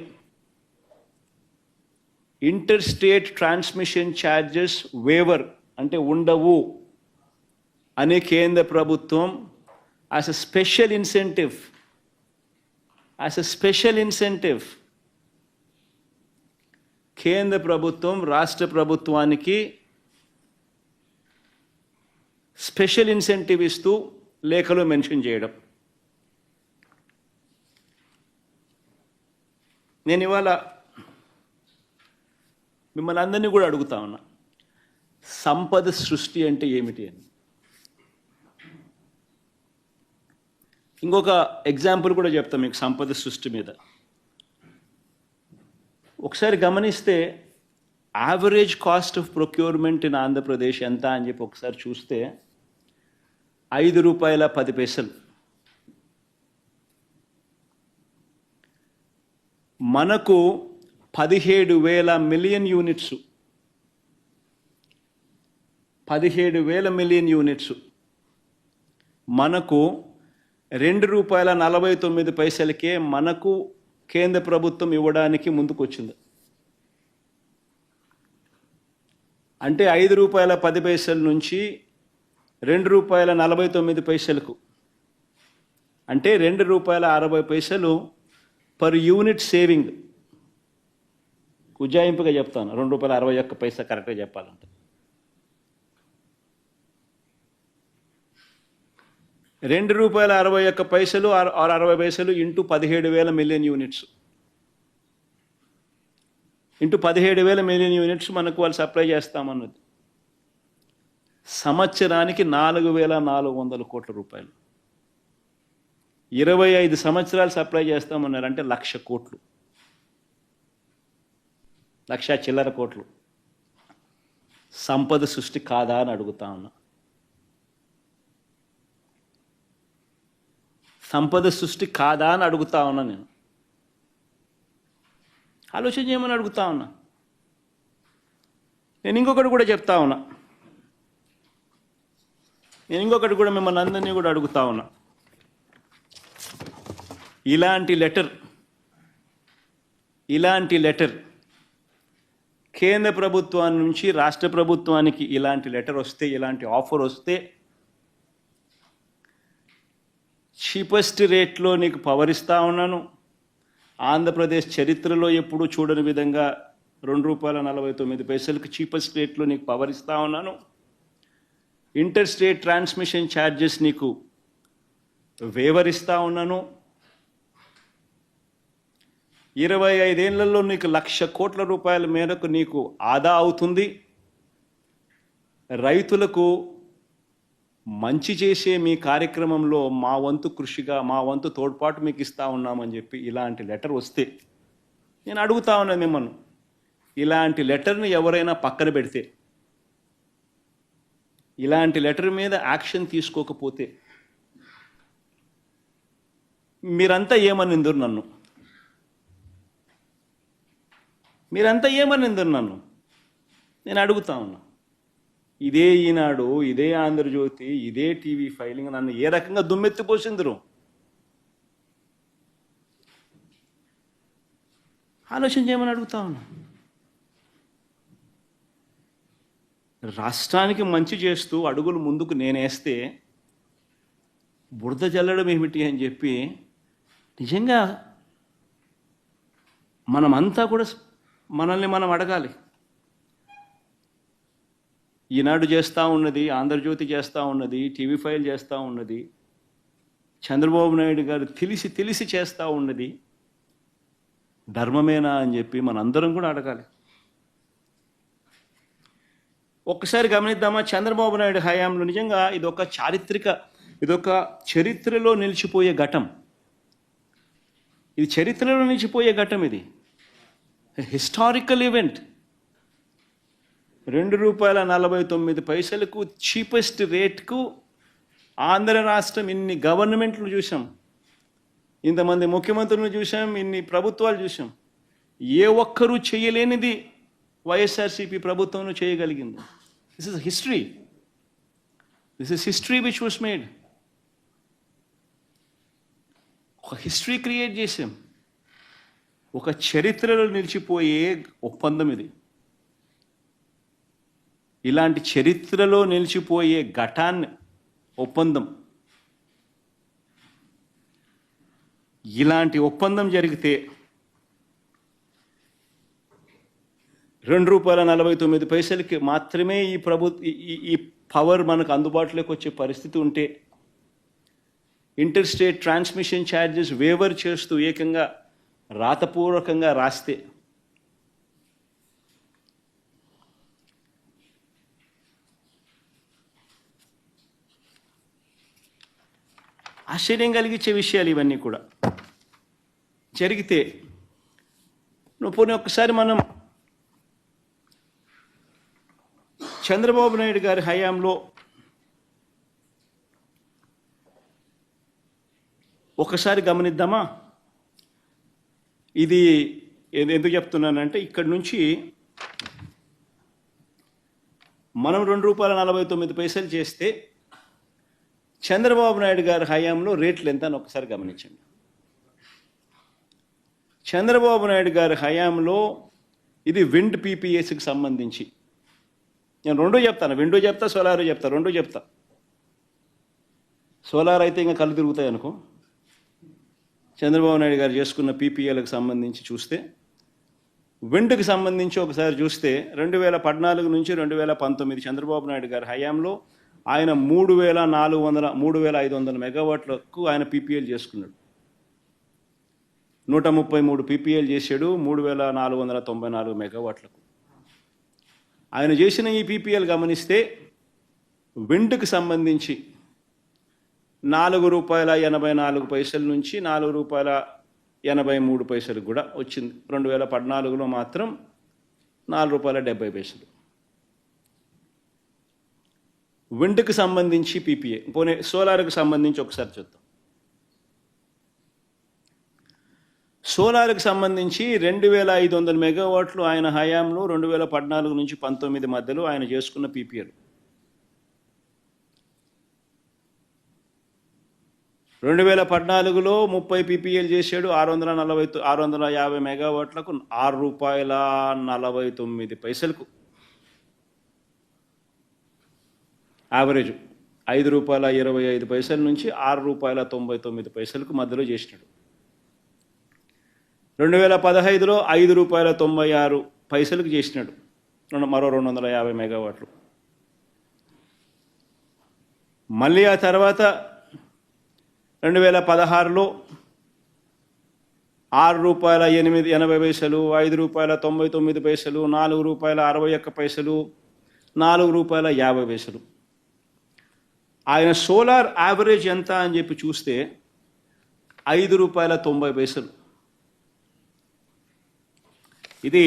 inter state transmission charges waiver అంటే ఉండవు అనే కేంద్ర ప్రభుత్వం యాజ్ అ స్పెషల్ ఇన్సెంటివ్ కేంద్ర ప్రభుత్వం రాష్ట్ర ప్రభుత్వానికి స్పెషల్ ఇన్సెంటివ్ ఇస్తూ లేఖలో మెన్షన్ చేయడం. నేను ఇవాళ మిమ్మల్ని అందరినీ కూడా అడుగుతా ఉన్నా, సంపద సృష్టి అంటే ఏమిటి అని. ఇంకొక ఎగ్జాంపుల్ కూడా చెప్తాం మీకు సంపద సృష్టి మీద. ఒకసారి గమనిస్తే average cost of procurement in Andhra Pradesh ఎంత అని చెప్పి ఒకసారి చూస్తే ₹5.10. మనకు 17,000 మిలియన్ యూనిట్స్, 17,000 మిలియన్ యూనిట్స్ మనకు ₹2.49 మనకు కేంద్ర ప్రభుత్వం ఇవ్వడానికి ముందుకొచ్చింది. అంటే ₹5.10 నుంచి ₹2.49 అంటే ₹2.60 పర్ యూనిట్ సేవింగ్. ఉజ్జాయింపుగా చెప్తాను, ₹2.61 కరెక్ట్గా చెప్పాలంటే. ₹2.61 or 60 into 17,000 million units, into 17,000 million units మనకు వాళ్ళు సప్లై చేస్తామన్నది. సంవత్సరానికి ₹4,400 కోట్ల. 25 సంవత్సరాలు సప్లై చేస్తామన్నారు అంటే 1,00,000 కోట్లు, 1,00,000 చిల్లర కోట్లు. సంపద సృష్టి కాదా అని అడుగుతా ఉన్నా. సంపద సృష్టి కాదా అని అడుగుతా ఉన్నా. నేను ఆలోచన చేయమని అడుగుతా ఉన్నా. నేను ఇంకొకటి కూడా చెప్తా ఉన్నా, నేను ఇంకొకటి కూడా మిమ్మల్ని అందరినీ కూడా అడుగుతా ఉన్నా. ఇలాంటి లెటర్ కేంద్ర ప్రభుత్వాన్ని నుంచి రాష్ట్ర ప్రభుత్వానికి ఇలాంటి లెటర్ వస్తే, ఇలాంటి ఆఫర్ వస్తే, చీపెస్ట్ రేట్లో నీకు పవర్ ఇస్తా ఉన్నాను, ఆంధ్రప్రదేశ్ చరిత్రలో ఎప్పుడూ చూడని విధంగా ₹2.49 చీపెస్ట్ రేట్లో నీకు పవర్ ఇస్తా ఉన్నాను, ఇంటర్ స్టేట్ ట్రాన్స్మిషన్ ఛార్జెస్ నీకు వేవర్ ఇస్తా ఉన్నాను, 25 ఏళ్లలో నీకు ₹1,00,000 కోట్ల మేరకు నీకు ఆదా అవుతుంది, రైతులకు మంచి చేసే మీ కార్యక్రమంలో మా వంతు కృషిగా, మా వంతు తోడ్పాటు మీకు ఇస్తా ఉన్నామని చెప్పి ఇలాంటి లెటర్ వస్తే, నేను అడుగుతా ఉన్నా మిమ్మల్ని, ఇలాంటి లెటర్ని ఎవరైనా పక్కన పెడితే, ఇలాంటి లెటర్ మీద యాక్షన్ తీసుకోకపోతే మీరంతా ఏమనిందురు నన్ను? నేను అడుగుతా ఉన్నా. ఇదే ఈనాడు, ఇదే ఆంధ్రజ్యోతి, ఇదే టీవీ ఫైలింగ్ నన్ను ఏ రకంగా దుమ్మెత్తిపోసిందరు? ఆలోచన చేయమని అడుగుతా ఉన్నా. రాష్ట్రానికి మంచి చేస్తూ అడుగులు ముందుకు నేనేస్తే బురద జల్లడం ఏమిటి అని చెప్పి నిజంగా మనమంతా కూడా మనల్ని మనం అడగాలి. ఈనాడు చేస్తూ ఉన్నది, ఆంధ్రజ్యోతి చేస్తూ ఉన్నది, టీవీ ఫైల్ చేస్తూ ఉన్నది, చంద్రబాబు నాయుడు గారు తెలిసి చేస్తూ ఉన్నది ధర్మమేనా అని చెప్పి మనందరం కూడా అడగాలి. ఒక్కసారి గమనిద్దామా, చంద్రబాబు నాయుడు హయాంలో నిజంగా ఇదొక చరిత్రలో నిలిచిపోయే ఘటం. ఇది చరిత్రలో నిలిచిపోయే ఘటం. ఇది హిస్టారికల్ ఈవెంట్. ₹2.49 చీపెస్ట్ రేట్కు ఆంధ్ర రాష్ట్రం ఇన్ని గవర్నమెంట్లు చూసాం, ఇంతమంది ముఖ్యమంత్రులను చూసాం, ఇన్ని ప్రభుత్వాలు చూసాం. ఏ ఒక్కరూ చేయలేనిది వైఎస్ఆర్సీపీ ప్రభుత్వం చేయగలిగింది. This is history which was made. ఒక హిస్టరీ క్రియేట్ చేసాం. ఒక చరిత్రలో నిలిచిపోయే ఒప్పందం ఇది. ఇలాంటి చరిత్రలో నిలిచిపోయే ఘటాన్ని ఒప్పందం. ఇలాంటి ఒప్పందం జరిగితే ₹2.49 మాత్రమే ఈ పవర్ మనకు అందుబాటులోకి వచ్చే పరిస్థితి ఉంటే inter state transmission charges waiver చేస్తూ ఏకంగా రాతపూర్వకంగా రాస్తే ఆశ్చర్యం కలిగించే విషయాలు ఇవన్నీ కూడా జరిగితే పోనీ ఒక్కసారి మనం చంద్రబాబు నాయుడు గారి హయాంలో ఒకసారి గమనిద్దామా? ఇది ఎందుకు చెప్తున్నానంటే ఇక్కడి నుంచి మనం ₹2.49 చేస్తే చంద్రబాబు నాయుడు గారి హయాంలో రేట్లు ఎంత అని ఒకసారి గమనించండి. చంద్రబాబు నాయుడు గారి హయాంలో ఇది విండ్ పీపీఎస్కి సంబంధించి, నేను రెండూ చెప్తాను, విండో చెప్తా, సోలార్ చెప్తా, రెండూ చెప్తా. సోలార్ అయితే ఇంకా కళ్ళు తిరుగుతాయి అనుకో. చంద్రబాబు నాయుడు గారు చేసుకున్న పీపీఏలకు సంబంధించి చూస్తే, విండ్కి సంబంధించి ఒకసారి చూస్తే 2014 నుంచి 2019 చంద్రబాబు నాయుడు గారి హయాంలో ఆయన 3,500 మెగావాట్లకు ఆయన పీపీఎల్ చేసుకున్నాడు. 133 పీపీఎల్ చేశాడు 3,494 మెగావాట్లకు. ఆయన చేసిన ఈ పీపీఎల్ గమనిస్తే విండ్కి సంబంధించి ₹4.84 నుంచి ₹4.83 కూడా వచ్చింది. 2014లో మాత్రం ₹4.70. విండ్కి సంబంధించి పీపీఏ. పోనీ సోలార్కి సంబంధించి ఒకసారి చూద్దాం. సోలార్కి సంబంధించి 2,500 మెగావాట్లు ఆయన హయాంలో 2014 నుంచి 19 మధ్యలో ఆయన చేసుకున్న పీపీఎల్. 2014లో 30 పీపీఎల్ చేశాడు 650 మెగావాట్లకు ₹6.49 యావరేజ్. ₹5.25 నుంచి ₹6.99 మధ్యలో చేసినాడు. 2015లో ₹5.96 చేసినాడు, మరో 250 మెగావాట్లు. మళ్ళీ ఆ తర్వాత 2016లో ₹6.80, ₹5.99, ₹4.61, ₹4.50. ఆయన సోలార్ యావరేజ్ ఎంత అని చెప్పి చూస్తే ₹5.90. ఇది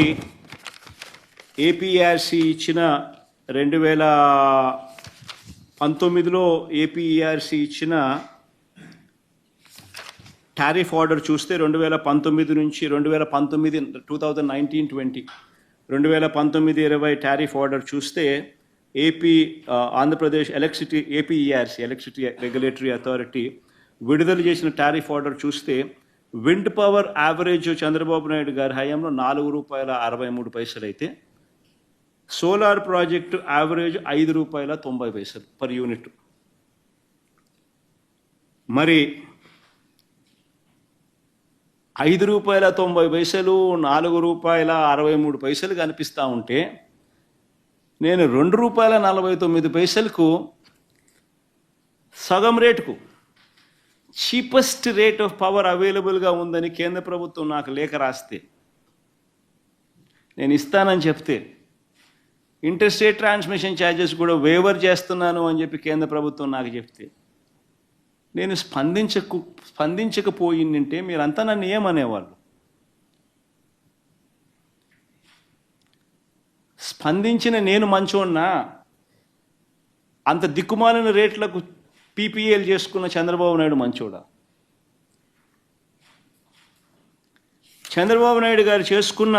ఏపీఆర్సీ ఇచ్చిన 2019లో ఏపీఆర్సీ ఇచ్చిన టారిఫ్ ఆర్డర్ చూస్తే 2019 నుంచి 2019-20 2019-20 టారిఫ్ ఆర్డర్ చూస్తే Andhra Pradesh APERC electricity regulatory authority విడుదల చేసిన టారిఫ్ ఆర్డర్ చూస్తే wind power average Chandrababu Naidu గారి హయాంలో ₹4.63 అయితే solar project average ₹5.90 per unit. మరి ₹5.90, ₹4.63 కనిపిస్తూ ఉంటే నేను ₹2.49కు సగం రేటుకు చీపెస్ట్ రేట్ ఆఫ్ పవర్ అవైలబుల్గా ఉందని కేంద్ర ప్రభుత్వం నాకు లేఖ రాస్తే, నేను ఇస్తానని చెప్తే, ఇంటర్ స్టేట్ ట్రాన్స్మిషన్ ఛార్జెస్ కూడా వేవర్ చేస్తున్నాను అని చెప్పి కేంద్ర ప్రభుత్వం నాకు చెప్తే, నేను స్పందించకపోయిందంటే మీరంతా నన్ను ఏమనేవాళ్ళు? స్పందించిన నేను మంచోన్నా? అంత దిక్కుమాలిన రేట్లకు పీపీఎల్ చేసుకున్న చంద్రబాబు నాయుడు మంచోడా? చంద్రబాబు నాయుడు గారు చేసుకున్న,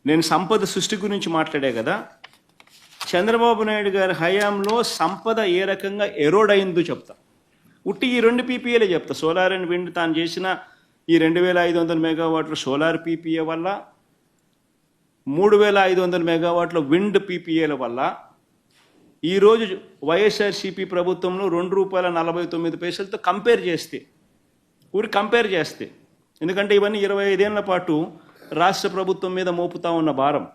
నేను సంపద సృష్టి గురించి మాట్లాడే కదా, చంద్రబాబు నాయుడు గారి హయాంలో సంపద ఏ రకంగా ఎరోడ్ అయిందో చెప్తా. ఉట్టి ఈ 2 పీపీఏలే చెప్తా. సోలార్ అండ్ విండ్ తాను చేసిన ఈ 2,500 మెగావాట్ల సోలార్ పీపీఏ వల్ల, 3,500 మెగావాట్ల విండ్ పీపీఏల వల్ల ఈరోజు వైఎస్ఆర్సీపీ ప్రభుత్వంలో ₹2.49 కంపేర్ చేస్తే కంపేర్ చేస్తే, ఎందుకంటే ఇవన్నీ 25 ఏళ్ల పాటు రాష్ట్ర ప్రభుత్వం మీద మోపుతా ఉన్న భారం,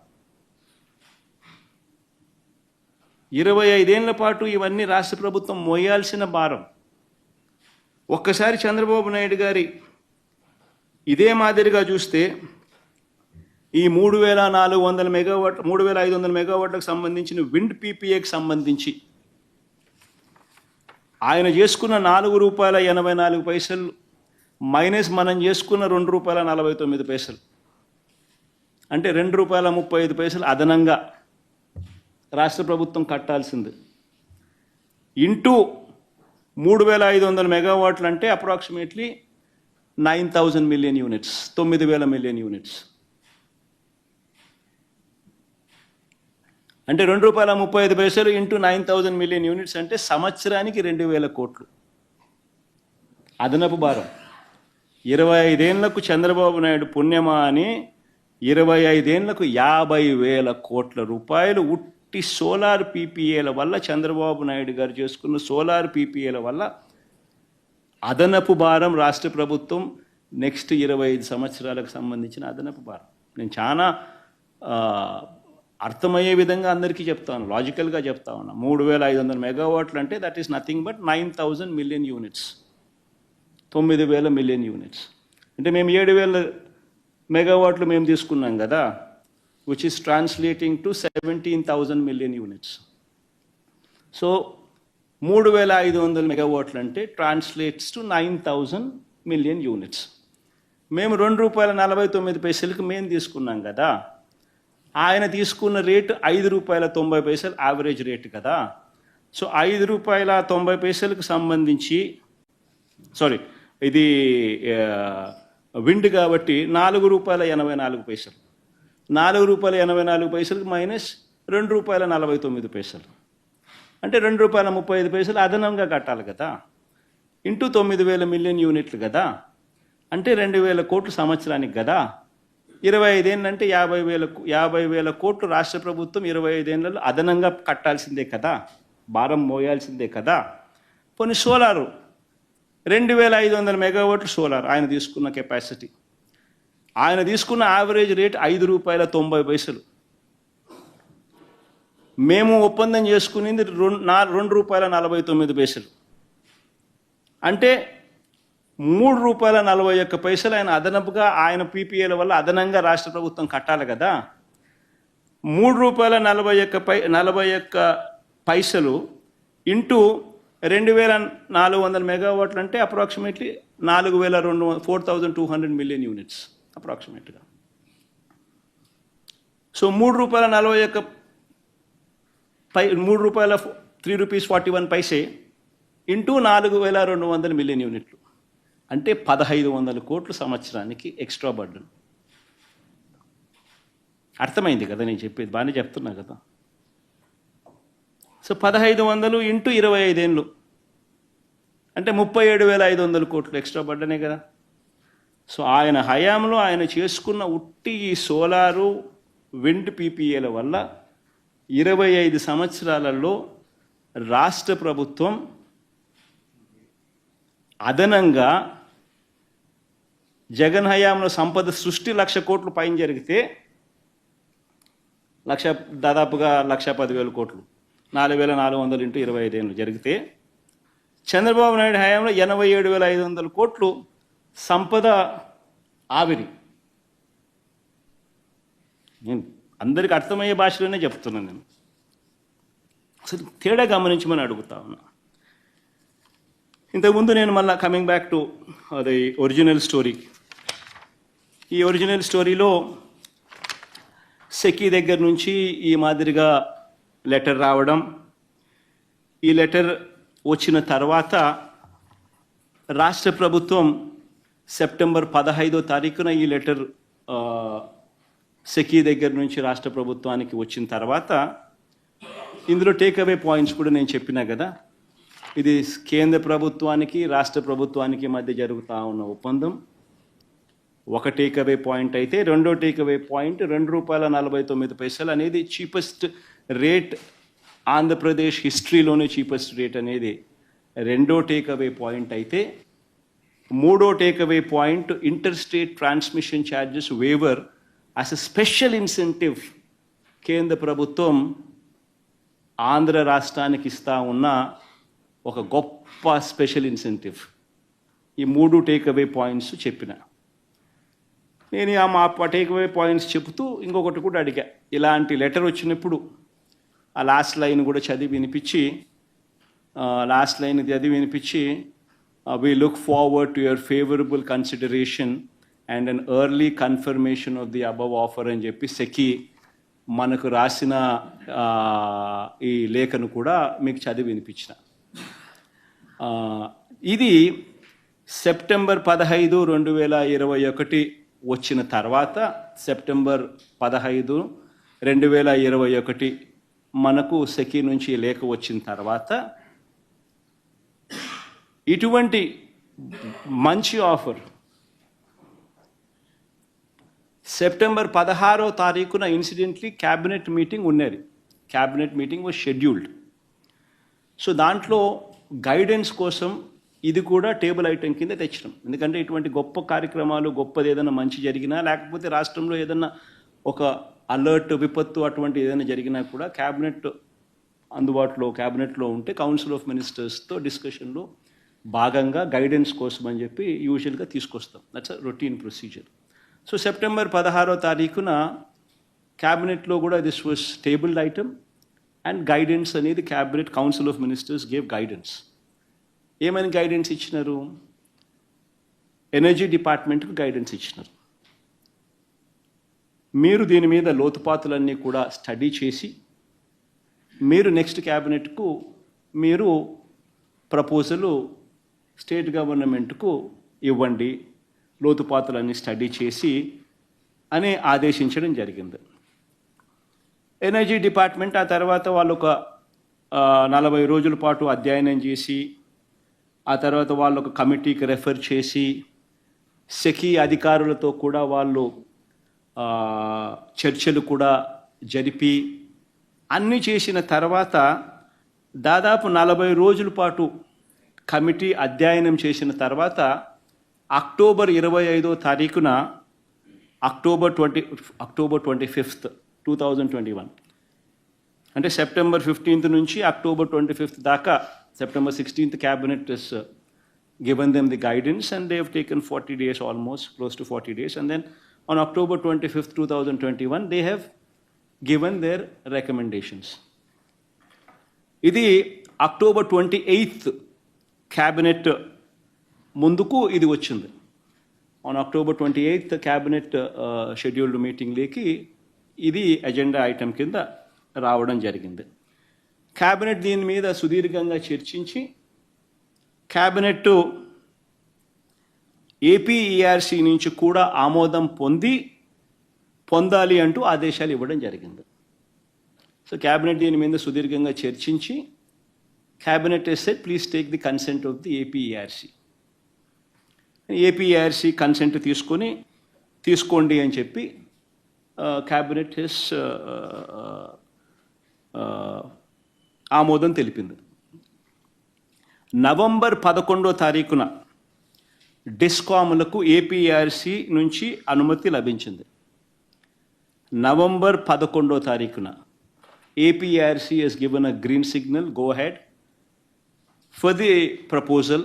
25 ఏళ్ల పాటు ఇవన్నీ రాష్ట్ర ప్రభుత్వం మోయాల్సిన భారం. ఒక్కసారి చంద్రబాబు నాయుడు గారి ఇదే మాదిరిగా చూస్తే ఈ 3,400 మెగావాట్ 3,500 మెగావాట్లకు సంబంధించిన విండ్ పీపీఏకి సంబంధించి ఆయన చేసుకున్న ₹4.84 మైనస్ మనం చేసుకున్న ₹2.49, అంటే ₹2.35 అదనంగా రాష్ట్ర ప్రభుత్వం కట్టాల్సింది. ఇంటూ 3,500 మెగావాట్లు అంటే approximately 9,000 million units, 9,000 million units. అంటే ₹2.35 ఇంటూ 9,000 మిలియన్ యూనిట్స్ అంటే సంవత్సరానికి 2,000 కోట్లు అదనపు భారం. 25 ఏళ్లకు చంద్రబాబు నాయుడు పుణ్యమా అని 25 ఏళ్లకు 50,000 కోట్ల రూపాయలు ఉట్టి సోలార్ పీపీఏల వల్ల, చంద్రబాబు నాయుడు గారు చేసుకున్న సోలార్ పీపీఏల వల్ల అదనపు భారం రాష్ట్ర ప్రభుత్వం నెక్స్ట్ 25 సంవత్సరాలకు సంబంధించిన అదనపు భారం. నేను చాలా అర్థమయ్యే విధంగా అందరికీ చెప్తాను, లాజికల్గా చెప్తా ఉన్నా. 3,500 మెగావాట్లు అంటే that is nothing but 9,000 million units, 9,000 million units. అంటే మేము 7,000 మెగావాట్లు మేము తీసుకున్నాం కదా, which is translating to 17,000 million units. So 3,500 మెగావాట్లు అంటే ట్రాన్స్లేట్స్ టు 9,000 మిలియన్ యూనిట్స్. మేము ₹2.49 మేము తీసుకున్నాం కదా, ఆయన తీసుకున్న రేటు ₹5.90 యావరేజ్ రేటు కదా. సో ₹5.90 సంబంధించి, సారీ ఇది విండ్ కాబట్టి ₹4.84, ₹4.84 మైనస్ ₹2.49 అంటే ₹2.35 అదనంగా కట్టాలి కదా, ఇంటూ 9,000 మిలియన్ యూనిట్లు కదా, అంటే 2,000 కోట్లు సంవత్సరానికి కదా. 25 ఏళ్ళంటే 50,000 కోట్లు రాష్ట్ర ప్రభుత్వం 25 ఏళ్ళలో అదనంగా కట్టాల్సిందే కదా, భారం మోయాల్సిందే కదా. పోనీ సోలారు 2,500 మెగావాట్లు సోలార్ ఆయన తీసుకున్న కెపాసిటీ, ఆయన తీసుకున్న యావరేజ్ రేట్ ₹5.90. మేము ఒప్పందం చేసుకునేది ₹2.49, అంటే ₹3.41 ఆయన అదనపుగా ఆయన పీపీఏల వల్ల అదనంగా రాష్ట్ర ప్రభుత్వం కట్టాలి కదా. ₹3.41 ఇంటూ 2,400 మెగావాట్లు అంటే అప్రాక్సిమేట్లీ 4,200 మిలియన్ యూనిట్స్ అప్రాక్సిమేట్గా. సో ₹3.41 ₹3.41 ఇంటూ 4,200 మిలియన్ యూనిట్లు అంటే 1,500 కోట్లు సంవత్సరానికి ఎక్స్ట్రా బర్డన్. అర్థమైంది కదా నేను చెప్పేది, బాగానే చెప్తున్నా కదా. సో 1,500 ఇంటూ 25 ఏళ్ళు అంటే 37,500 కోట్లు ఎక్స్ట్రా బర్డనే కదా. సో ఆయన హయాంలో ఆయన చేసుకున్న ఉట్టి ఈ సోలారు విండ్ పీపీఏల వల్ల 25 సంవత్సరాలలో రాష్ట్ర ప్రభుత్వం అదనంగా జగన్ హయాంలో సంపద సృష్టి 1,00,000 కోట్లు పైన జరిగితే దాదాపుగా 1,10,000 కోట్లు, 4,400 ఇంటూ 25 ఏళ్ళు జరిగితే, చంద్రబాబు నాయుడు హయాంలో 87,500 కోట్లు సంపద ఆవిరి. నేను అందరికి అర్థమయ్యే భాషలోనే చెప్తున్నాను. నేను అసలు తేడా గమనించమని అడుగుతా ఉన్నా. ఇంతకుముందు నేను మళ్ళీ కమింగ్ బ్యాక్ టు అది ఒరిజినల్ స్టోరీ. ఈ ఒరిజినల్ స్టోరీలో సెకీ దగ్గర నుంచి ఈ మాదిరిగా లెటర్ రావడం, ఈ లెటర్ వచ్చిన తర్వాత రాష్ట్ర ప్రభుత్వం సెప్టెంబర్ 15వ తారీఖున ఈ లెటర్ సెకీ దగ్గర నుంచి రాష్ట్ర ప్రభుత్వానికి వచ్చిన తర్వాత ఇందులో టేక్అవే పాయింట్స్ కూడా నేను చెప్పినా కదా. ఇది కేంద్ర ప్రభుత్వానికి రాష్ట్ర ప్రభుత్వానికి మధ్య జరుగుతూ ఉన్న ఒప్పందం. ఒక టేక్అవే పాయింట్ అయితే, రెండో టేక్అవే పాయింట్ ₹2.49 అనేది చీపెస్ట్ రేట్ ఆంధ్రప్రదేశ్ హిస్టరీలోనే చీపెస్ట్ రేట్ అనేది రెండో టేక్అవే పాయింట్ అయితే, మూడో takeaway point inter state transmission charges waiver as a special incentive కేంద్ర ప్రభుత్వం ఆంధ్ర రాష్ట్రానికి ఇస్తా ఉన్న ఒక గొప్ప స్పెషల్ ఇన్సెంటివ్. ఈ మూడు టేక్అవే పాయింట్స్ చెప్పిన. నేను మా టేక్అవే పాయింట్స్ చెబుతూ ఇంకొకటి కూడా అడిగా. ఇలాంటి లెటర్ వచ్చినప్పుడు ఆ లాస్ట్ లైన్ కూడా చదివి వినిపించి we look forward to your favorable consideration and an early confirmation of the above offer అని చెప్పి సెకి మనకు రాసిన ఈ లేఖను కూడా మీకు చదివి వినిపించిన. ఇది సెప్టెంబర్ 15, 2021 వచ్చిన తర్వాత, సెప్టెంబర్ 15, 2021 మనకు సెకి నుంచి లేఖ వచ్చిన తర్వాత ఇటువంటి మంచి ఆఫర్ సెప్టెంబర్ 16వ తారీఖున ఇన్సిడెంట్లీ క్యాబినెట్ మీటింగ్ ఉన్నది. Cabinet meeting was scheduled. So దాంట్లో గైడెన్స్ కోసం ఇది కూడా టేబుల్ ఐటెం కింద తెచ్చినాం. ఎందుకంటే ఇటువంటి గొప్ప కార్యక్రమాలు, గొప్పది ఏదైనా మంచి జరిగినా, లేకపోతే రాష్ట్రంలో ఏదైనా ఒక అలర్ట్, విపత్తు అటువంటి ఏదైనా జరిగినా కూడా క్యాబినెట్లో ఉంటే కౌన్సిల్ ఆఫ్ మినిస్టర్స్తో డిస్కషన్లో భాగంగా గైడెన్స్ కోసం అని చెప్పి యూజువల్గా తీసుకొస్తాం. That's a routine procedure. So September 16వ తారీఖున క్యాబినెట్లో కూడా this was tabled item and guidance అనేది cabinet council of ministers gave guidance. ఏమని గైడెన్స్ ఇచ్చినారు? ఎనర్జీ డిపార్ట్మెంట్కి గైడెన్స్ ఇచ్చినారు. మీరు దీని మీద లోతుపాతులన్నీ కూడా స్టడీ చేసి మీరు నెక్స్ట్ క్యాబినెట్కు మీరు ప్రపోజలు స్టేట్ గవర్నమెంట్కు ఇవ్వండి, లోతుపాతులన్నీ స్టడీ చేసి అని ఆదేశించడం జరిగింది. ఎనర్జీ డిపార్ట్మెంట్ ఆ తర్వాత వాళ్ళు ఒక 40 రోజుల పాటు అధ్యయనం చేసి, ఆ తర్వాత వాళ్ళు ఒక కమిటీకి రెఫర్ చేసి, సెకి అధికారులతో కూడా వాళ్ళు చర్చలు కూడా జరిపి అన్నీ చేసిన తర్వాత దాదాపు 40 రోజుల పాటు కమిటీ అధ్యయనం చేసిన తర్వాత అక్టోబర్ 25వ తారీఖున అక్టోబర్ 25th, 2021 అంటే సెప్టెంబర్ 15th నుంచి అక్టోబర్ 25th దాకా, September 16th cabinet has given them the guidance and they have taken 40 days, almost close to 40 days, and then on October 25th, 2021 they have given their recommendations. ఇది October 28th cabinet ముందుకు ఇది వచ్చింది. On October 28th cabinet scheduled మీటింగ్లోకి ఇది agenda item కింద రావడం జరిగింది. Cabinet దీని మీద సుదీర్ఘంగా చర్చించి క్యాబినెట్ ఏపీఈఆర్సీ నుంచి కూడా ఆమోదం పొందాలి అంటూ ఆదేశాలు ఇవ్వడం జరిగింది. సో క్యాబినెట్ దీని మీద సుదీర్ఘంగా చర్చించి cabinet has said please take the consent of the APERC. APERC consent తీసుకోండి అని చెప్పి క్యాబినెట్ హెస్ ఆమోదం తెలిపింది. నవంబర్ 11వ తారీఖున డిస్కామ్లకు ఏపీఆర్సీ నుంచి అనుమతి లభించింది. నవంబర్ 11వ తారీఖున APRC has given a green signal, go ahead for the proposal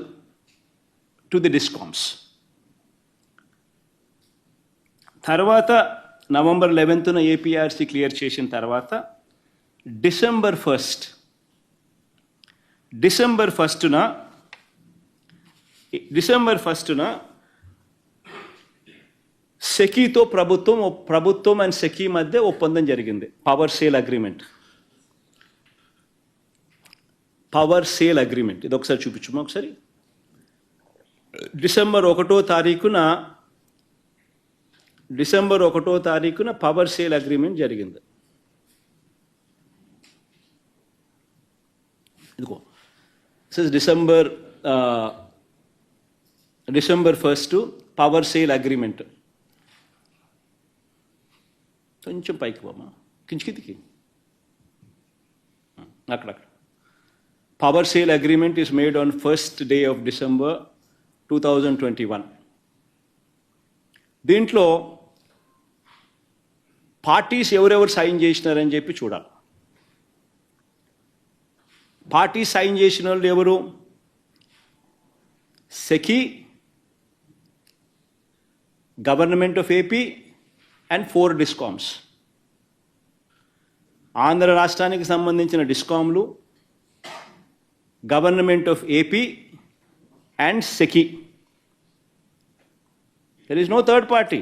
to the DISCOMs. తర్వాత నవంబర్ 11న ఏపీఆర్సీ క్లియర్ చేసిన తర్వాత డిసెంబర్ 1న సెకీతో ప్రభుత్వం అండ్ సెకీ మధ్య ఒప్పందం జరిగింది. పవర్ సేల్ అగ్రిమెంట్ ఇది ఒకసారి చూపించుమా ఒకసారి. డిసెంబర్ 1వ తారీఖున పవర్ సేల్ అగ్రిమెంట్ జరిగింది. ఇదిగో December 1st power sale agreement. కొంచెం పైకి పోమా, కిందికి అక్కడక్కడ power sale agreement is made on first day of December 2021. దీంట్లో పార్టీస్ ఎవరెవరు సైన్ చేసినారని చెప్పి చూడాలి. పార్టీ సైన్ చేసిన వాళ్ళు ఎవరు? SECI, government of AP and 4 discoms. Andhra రాష్ట్రానికి సంబంధించిన డిస్కామ్లు, government of AP and SECI. There is no third party.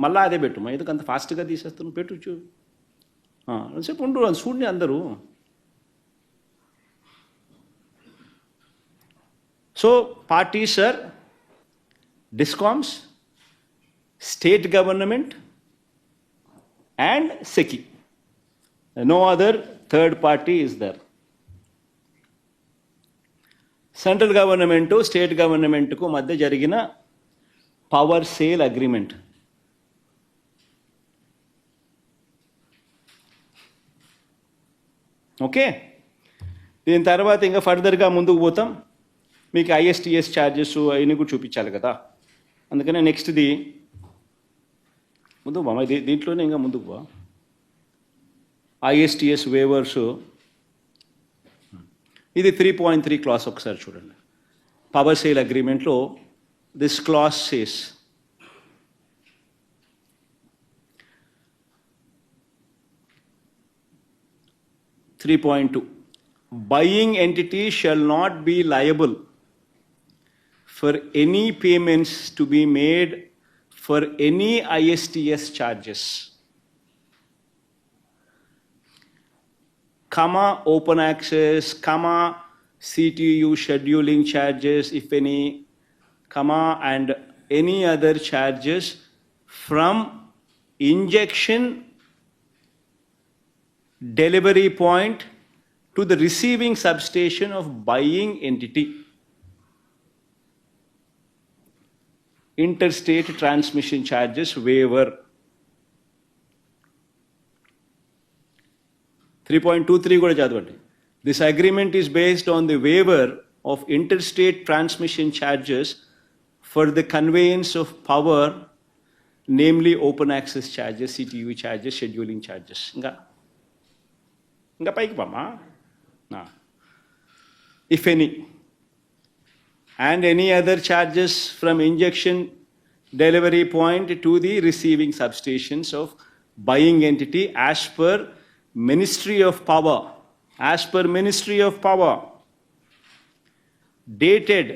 మళ్ళా అదే పెట్టు, మా ఎందుకు అంత ఫాస్ట్గా తీసేస్తున్నాను, పెట్టు సేపు ఉండు, చూడండి అందరూ. So parties are discoms, state government and SECI. No other third party is there. Central government state గవర్నమెంట్కు మధ్య జరిగిన పవర్ సేల్ అగ్రిమెంట్. ఓకే, దీని తర్వాత ఇంకా ఫర్దర్గా ముందుకు పోతాం. మీకు ISTS ఛార్జెస్ అవన్నీ కూడా చూపించాలి కదా, అందుకనే నెక్స్ట్ది ముందుకు బా, దీంట్లోనే ఇంకా ముందుకు బా. ISTS వేవర్స్, ఇది 3.3 క్లాస్ ఒకసారి చూడండి. పవర్ సేల్ అగ్రిమెంట్లో this clause says buying entity shall not be liable for any payments to be made for any ISTS charges, comma open access, comma CTU scheduling charges if any, comma and any other charges from injection delivery point to the receiving substation of buying entity. Interstate transmission charges waiver. 3.23 కూడా చదవండి. This agreement is based on the waiver of interstate transmission charges for the conveyance of power, namely open access charges, CTU charges, scheduling charges. ఇంకా పైకి పామా. If any, and any other charges from injection delivery point to the receiving substations of buying entity as per Ministry of Power, dated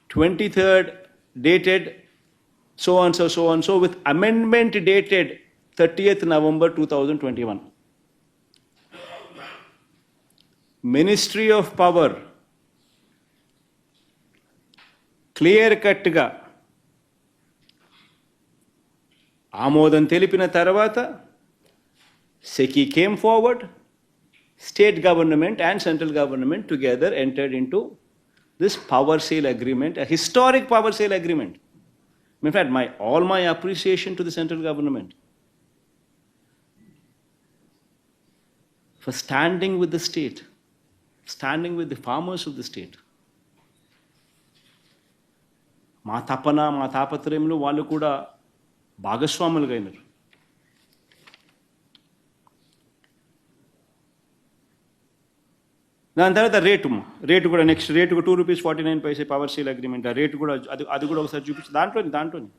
23rd, dated so and so with amendment dated 30th November 2021. Ministry of Power clear కట్గా ఆమోదం తెలిపిన తర్వాత SECI came forward, state government and central government together entered into this power sale agreement, a historic power sale agreement. In fact, all my appreciation to the central government for standing with the state, standing with the farmers of the state. మా తపన, మా తాపత్రయంలో వాళ్ళు కూడా భాగస్వాములుగా అయినారు. దాని తర్వాత rate కూడా నెక్స్ట్ రేటు కూడా ₹2.49 పవర్ సేల్ అగ్రిమెంట్. ఆ రేటు కూడా అది కూడా ఒకసారి చూపించి దాంట్లోని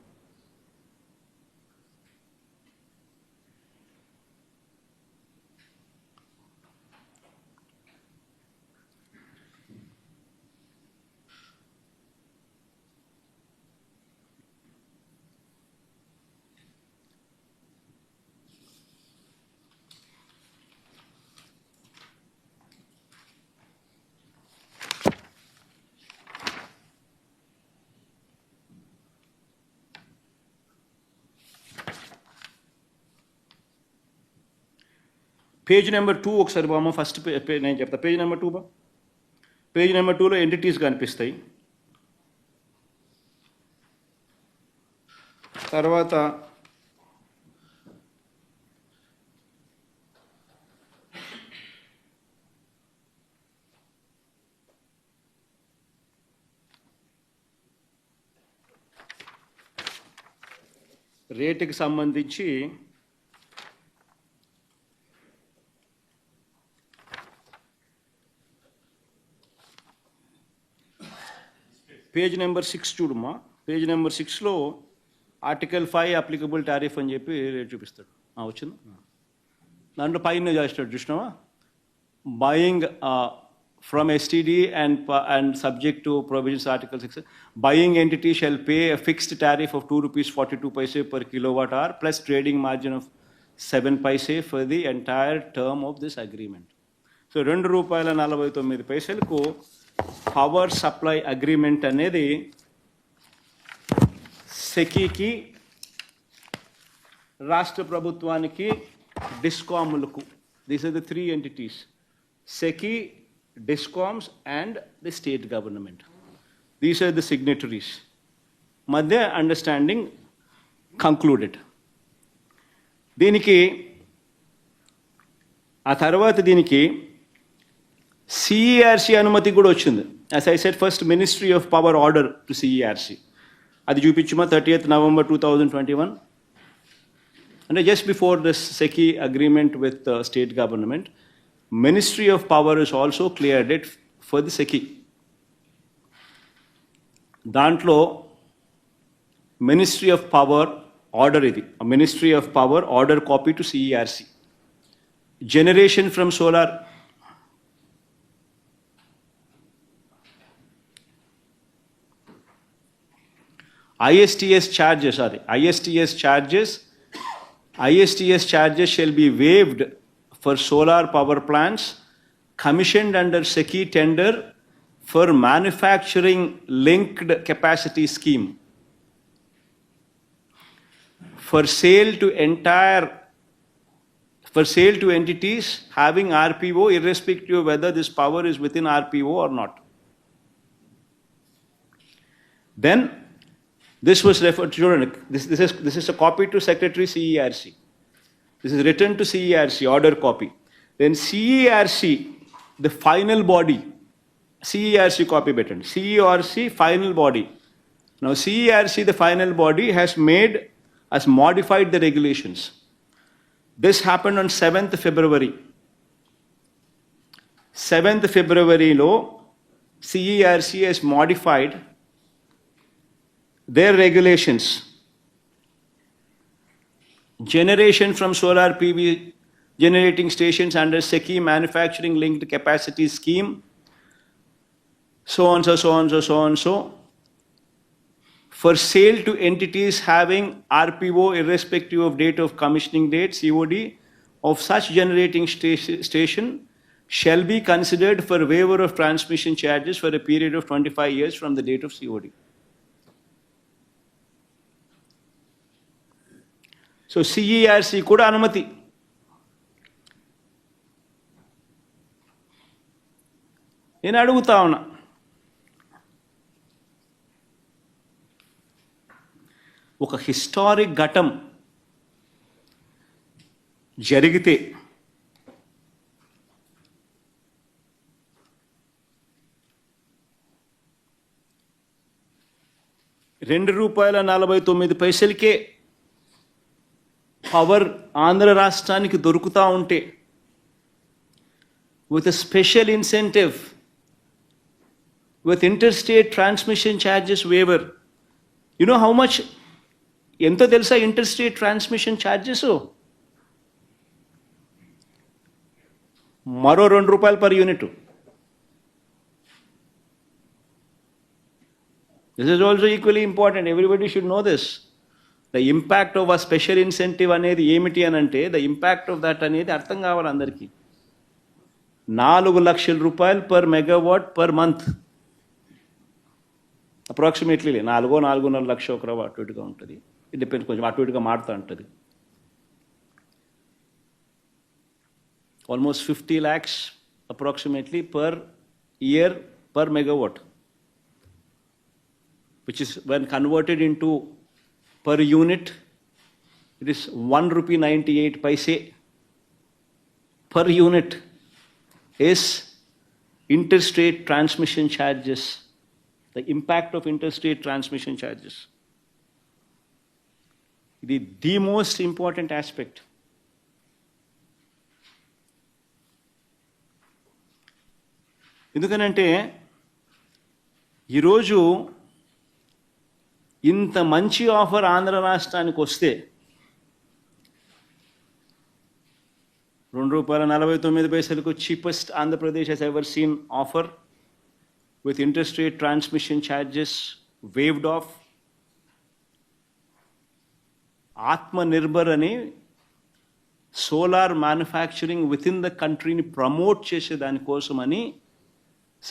పేజ్ నెంబర్ 2 ఒకసారి బామ్మ. ఫస్ట్ నేను చెప్తా, పేజ్ నెంబర్ 2 బా. పేజ్ నెంబర్ 2లో ఎంటిటీస్ కనిపిస్తాయి. తర్వాత రేటుకి సంబంధించి పేజ్ నెంబర్ 6 చూడమ్మా. పేజ్ నెంబర్ 6లో ఆర్టికల్ 5 అప్లికబుల్ టారిఫ్ అని చెప్పి రేట్ చూపిస్తాడు. వచ్చింది దాంట్లో పైన చేస్తాడు చూసినావా, buying from STD and subject to provisions Article 6, buying entity shall pay a fixed tariff of ₹2.42 per kilowatt hour plus trading margin of 7 paise for the entire term of this agreement. So ₹2.49కు power supply agreement అనేది సెకీకి, రాష్ట్ర ప్రభుత్వానికి, డిస్కాములకు, these are the 3 entities, SECI, DISCOMs and the state government. These are the signatories. Madhya understanding concluded. దీనికి ఆ తర్వాత దీనికి CERC అనుమతి కూడా వచ్చింది. As I said, first Ministry of Power order to CERC. అది చూపించుమా 30th November 2021. అంటే just before this SECI agreement with the state government, Ministry of Power is also cleared it for the SECI. దాంట్లో Ministry of Power order ఇది, Ministry of Power order copy to CERC. Generation from solar, ISTS charges shall be waived for solar power plants commissioned under SECI tender for manufacturing linked capacity scheme for sale to entities having RPO irrespective of whether this power is within RPO or not. Then this was referred to, this is a copy to Secretary CERC. This is written to CERC, order copy. Then CERC, the final body, CERC copy button, CERC final body. Now CERC, the final body, has modified the regulations. This happened on 7th February. 7th February law, CERC has modified their regulations. Generation from solar PV generating stations under SECI manufacturing linked capacity scheme, so on, for sale to entities having RPO irrespective of date of commissioning date, COD, of such generating station shall be considered for waiver of transmission charges for a period of 25 years from the date of COD. So CERC కూడా అనుమతి. నేను అడుగుతా ఉన్నా, ఒక historic ఘటం జరిగితే ₹2.49కే power Andhra రాష్ట్రానికి దొరుకుతూ ఉంటే, with a special incentive, with interstate transmission charges waiver. You know how much, ఎంతో తెలుసా interstate transmission charges? మరో ₹2 per unit. This is also equally important. Everybody should know this. The impact of a special incentive అనేది ఏమిటి అని అంటే, the impact of that అనేది అర్థం కావాలి అందరికీ. ₹4 లక్షల per megawatt per month. Approximately 4.5 లక్ష ఒకరవ అటు ఇటుగా ఉంటుంది. ఇట్ డిపెండ్స్, కొంచెం అటు ఇటుగా మారుతూ ఉంటుంది. Almost 50 lakhs approximately per year per megawatt, which is when converted into per unit. It is 1 rupee 98 paise per unit is interstate transmission charges, the impact of interstate transmission charges. The most important aspect. ఎందుకనంటే ఈరోజు ఇంత మంచి offer Andhra రాష్ట్రానికి వస్తే ₹2.49 cheapest Andhra Pradesh has ever seen offer with interest rate transmission charges waived off. Atmanirbhar ani solar manufacturing within the country ni promote chese dani kosamani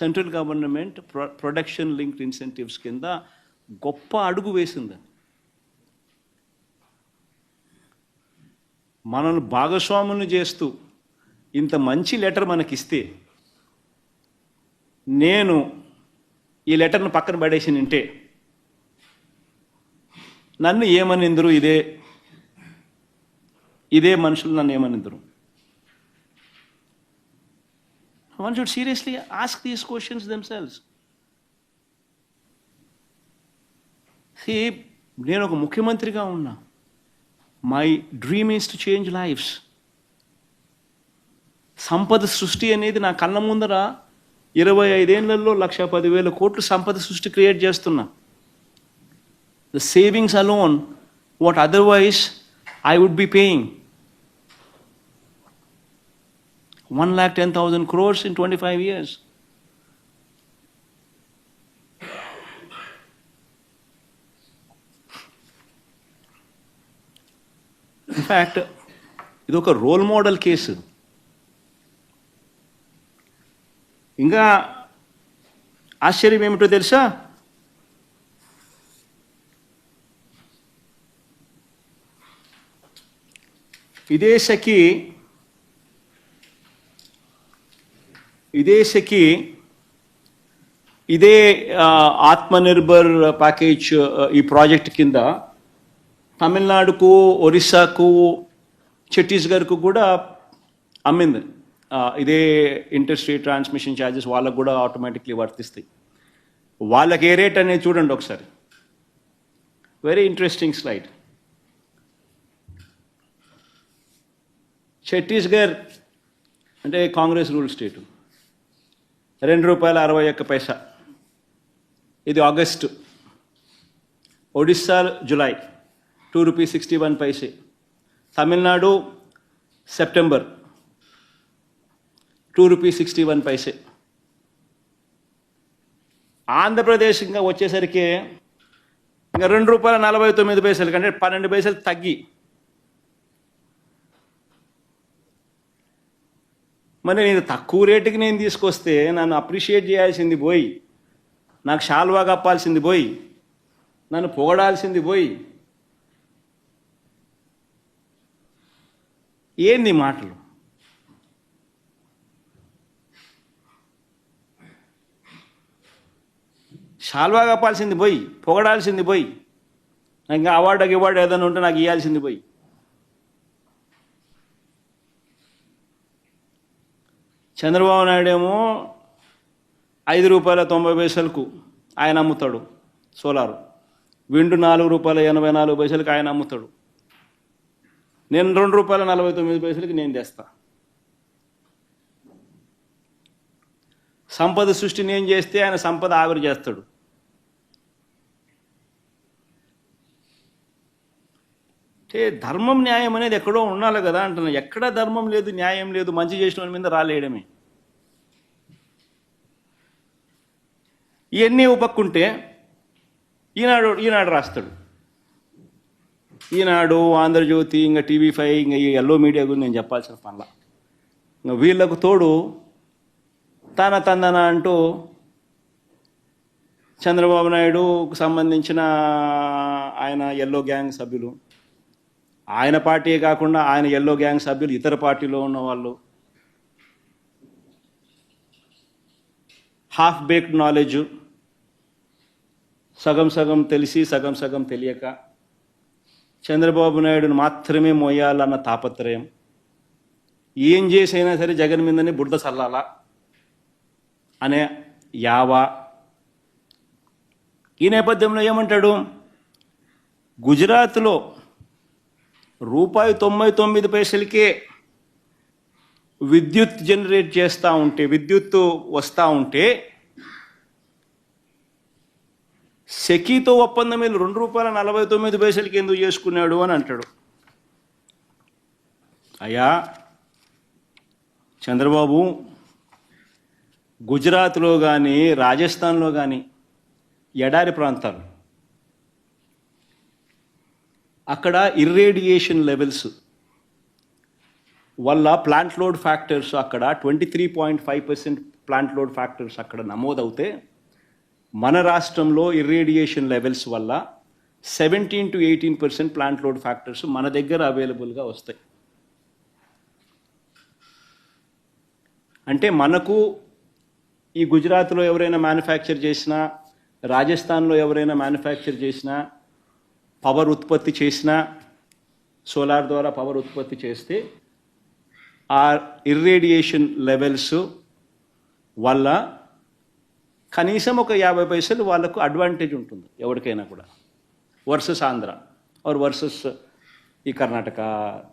central government production linked incentives kinda goppa adugu vesindi. మనల్ని భాగస్వాములను చేస్తూ ఇంత మంచి letter మనకిస్తే నేను ఈ లెటర్ను పక్కన పడేసి నింటే నన్ను ఏమనిందరు, ఇదే మనుషులు నన్ను ఏమనిందరు? One should seriously ask these questions themselves. See, నేను ఒక ముఖ్యమంత్రిగా ఉన్నా. My dream is to change lives. సంపద సృష్టి అనేది నా కళ్ళ ముందర 25 ఏళ్లలో 1,10,000 కోట్లు సంపద సృష్టి క్రియేట్ చేస్తున్నా. The savings alone, what otherwise I would be paying. 1,10,000 crores in 25 years. In fact, ఇది ఒక రోల్ మోడల్ కేసు. ఇంకా ఆశ్చర్యం ఏమిటో తెలుసా? ఇదే ఆత్మనిర్భర్ ప్యాకేజ్ ఈ ప్రాజెక్ట్ కింద తమిళనాడుకు, ఒరిస్సాకు, ఛత్తీస్గఢ్కు కూడా అమ్మింది. ఇదే ఇంటరెస్ట్ రేట్ ట్రాన్స్మిషన్ ఛార్జెస్ వాళ్ళకు కూడా ఆటోమేటిక్లీ వర్తిస్తాయి. వాళ్ళకి ఏ రేట్ అనేది చూడండి ఒకసారి. Very interesting slide. ఛత్తీస్గఢ్ అంటే కాంగ్రెస్ రూల్ స్టేటు, ₹2.61. ఇది August. Odisha July ₹2.61. Tamil Nadu September ₹2.61. Andhra Pradesh ఇంకా వచ్చేసరికి ఇంకా ₹2.49 కంటే 12 పైసలు తగ్గి. మరి నేను తక్కువ రేటుకి నేను తీసుకొస్తే నన్ను అప్రిషియేట్ చేయాల్సింది పోయి, నాకు శాల్వా కప్పాల్సింది పోయి, నన్ను పొగడాల్సింది పోయి, ఏంది మాటలు? శాల్వా కప్పాల్సింది పోయి, పొగడాల్సింది పోయి, ఇంకా అవార్డు ఏదైనా ఉంటే నాకు ఇవ్వాల్సింది పోయి. చంద్రబాబు నాయుడు ఏమో ₹5.90 ఆయన అమ్ముతాడు సోలారు. విండు ₹4.84 ఆయన అమ్ముతాడు. నేను ₹2.49 నేను తెస్తా. సంపద సృష్టి నేను చేస్తే ఆయన సంపద ఆవిరి చేస్తాడు. అంటే ధర్మం న్యాయం అనేది ఎక్కడో ఉండాలి కదా అంటున్నా. ఎక్కడ ధర్మం లేదు, న్యాయం లేదు, మంచి చేసిన వాళ్ళ మీద రాలేయడమే. ఇవన్నీ ఉపక్కుంటే ఈనాడు రాస్తాడు. ఈనాడు, ఆంధ్రజ్యోతి, ఇంకా TV5, ఇంకా ఈ ఎల్లో మీడియా గురించి నేను చెప్పాల్సిన పనిలా. ఇంకా వీళ్ళకు తోడు తందన అంటూ చంద్రబాబు నాయుడుకు సంబంధించిన ఆయన ఎల్లో గ్యాంగ్ సభ్యులు, ఆయన పార్టీయే కాకుండా ఆయన ఎల్లో గ్యాంగ్ సభ్యులు ఇతర పార్టీలో ఉన్న వాళ్ళు, హాఫ్ బేక్డ్ నాలెడ్జ్, సగం సగం తెలిసి సగం సగం తెలియక చంద్రబాబు నాయుడును మాత్రమే మోయాలన్న తాపత్రయం, ఏం చేసైనా సరే జగన్ మీదనే బురద చల్లాలా అనే యావా. ఈ నేపథ్యంలో ఏమంటాడు, గుజరాత్లో ₹99 విద్యుత్ జనరేట్ చేస్తూ ఉంటే, విద్యుత్తు వస్తూ ఉంటే సెకీతో ఒప్పందం మీద ₹2.49 ఎందుకు చేసుకున్నాడు అని అంటాడు. అయ్యా చంద్రబాబు, గుజరాత్లో కానీ రాజస్థాన్లో కానీ ఎడారి ప్రాంతాలు, అక్కడ ఇర్రేడియేషన్ లెవెల్స్ వల్ల ప్లాంట్ లోడ్ ఫ్యాక్టర్స్ అక్కడ 23.5% ప్లాంట్ లోడ్ ఫ్యాక్టర్స్ అక్కడ నమోదవుతే, మన రాష్ట్రంలో ఇర్రేడియేషన్ లెవెల్స్ వల్ల 17 to 18% ప్లాంట్ లోడ్ ఫ్యాక్టర్స్ మన దగ్గర అవైలబుల్గా వస్తాయి. అంటే మనకు ఈ గుజరాత్లో ఎవరైనా మ్యానుఫ్యాక్చర్ చేసినా, రాజస్థాన్లో ఎవరైనా మ్యానుఫ్యాక్చర్ చేసినా, పవర్ ఉత్పత్తి చేసినా, సోలార్ ద్వారా పవర్ ఉత్పత్తి చేస్తే ఆ ఇర్రేడియేషన్ లెవెల్స్ వల్ల కనీసం ఒక 50 పైసలు వాళ్ళకు అడ్వాంటేజ్ ఉంటుంది ఎవరికైనా కూడా, వర్సెస్ ఆంధ్ర ఆర్ వర్సెస్ ఈ కర్ణాటక,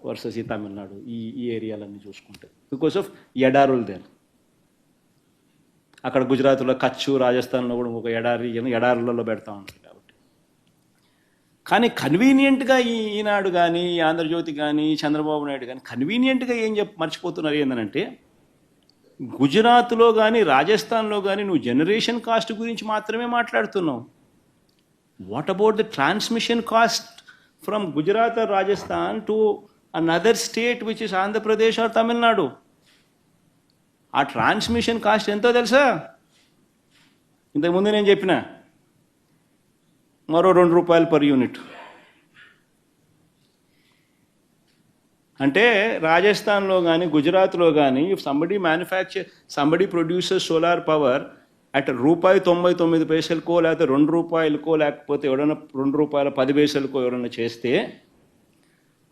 వర్సెస్ ఈ తమిళనాడు, ఈ ఏరియాలన్నీ చూసుకుంటే, బికాస్ ఆఫ్ ఎడారులు దేర్. అక్కడ గుజరాత్లో కచ్చు, రాజస్థాన్లో కూడా ఒక ఎడారులలో పెడతా ఉంటారు కాబట్టి. కానీ కన్వీనియంట్గా ఈనాడు కానీ, ఆంధ్రజ్యోతి కానీ, చంద్రబాబు నాయుడు కానీ కన్వీనియంట్గా ఏం మర్చిపోతున్నారు ఏంటంటే, గుజరాత్లో కానీ రాజస్థాన్లో కానీ నువ్వు జనరేషన్ కాస్ట్ గురించి మాత్రమే మాట్లాడుతున్నావు. What about the transmission cost from Gujarat are Rajasthan to another state which is Andhra Pradesh are Tamil Nadu? ఆ ట్రాన్స్మిషన్ కాస్ట్ ఎంతో తెలుసా? ఇంతకుముందు నేను చెప్పిన మరో ₹2 per యూనిట్. అంటే రాజస్థాన్లో కానీ గుజరాత్లో కానీ if somebody producer solar power at ₹99 లేకపోతే ₹2 లేకపోతే ఎవడన్నా ₹2.10 ఎవడన్నా చేస్తే,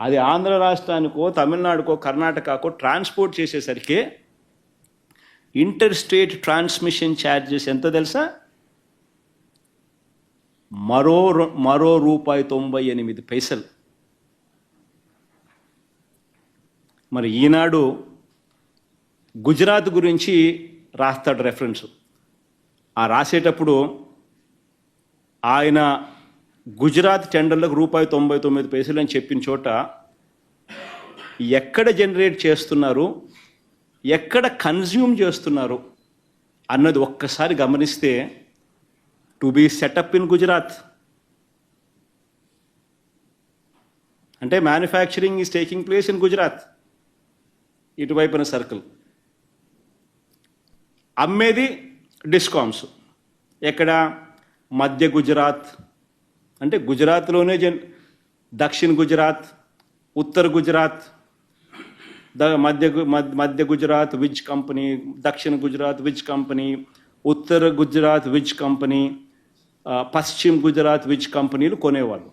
అది ఆంధ్ర రాష్ట్రానికో, తమిళనాడుకో, కర్ణాటకకో ట్రాన్స్పోర్ట్ చేసేసరికి ఇంటర్ స్టేట్ ట్రాన్స్మిషన్ ఛార్జెస్ ఎంతో తెలుసా? మరో ₹98. మరి ఈనాడు గుజరాత్ గురించి రాస్తాడు రెఫరెన్స్. ఆ రాసేటప్పుడు ఆయన గుజరాత్ టెండర్లకు ₹99 అని చెప్పిన చోట ఎక్కడ జనరేట్ చేస్తున్నారు, ఎక్కడ కన్జ్యూమ్ చేస్తున్నారు అన్నది ఒక్కసారి గమనిస్తే, to be setup in Gujarat అంటే manufacturing is taking place in Gujarat, ఇటువైపున సర్కిల్. అమ్మేది డిస్కామ్స్ ఎక్కడ? మధ్య గుజరాత్, అంటే గుజరాత్లోనే దక్షిణ గుజరాత్, ఉత్తర గుజరాత్, మధ్య గుజరాత్ విజ్ కంపెనీ, దక్షిణ గుజరాత్ విజ్ కంపెనీ, ఉత్తర గుజరాత్ విజ్ కంపెనీ, పశ్చిమ గుజరాత్ విజ్ కంపెనీలు కొనేవాళ్ళు.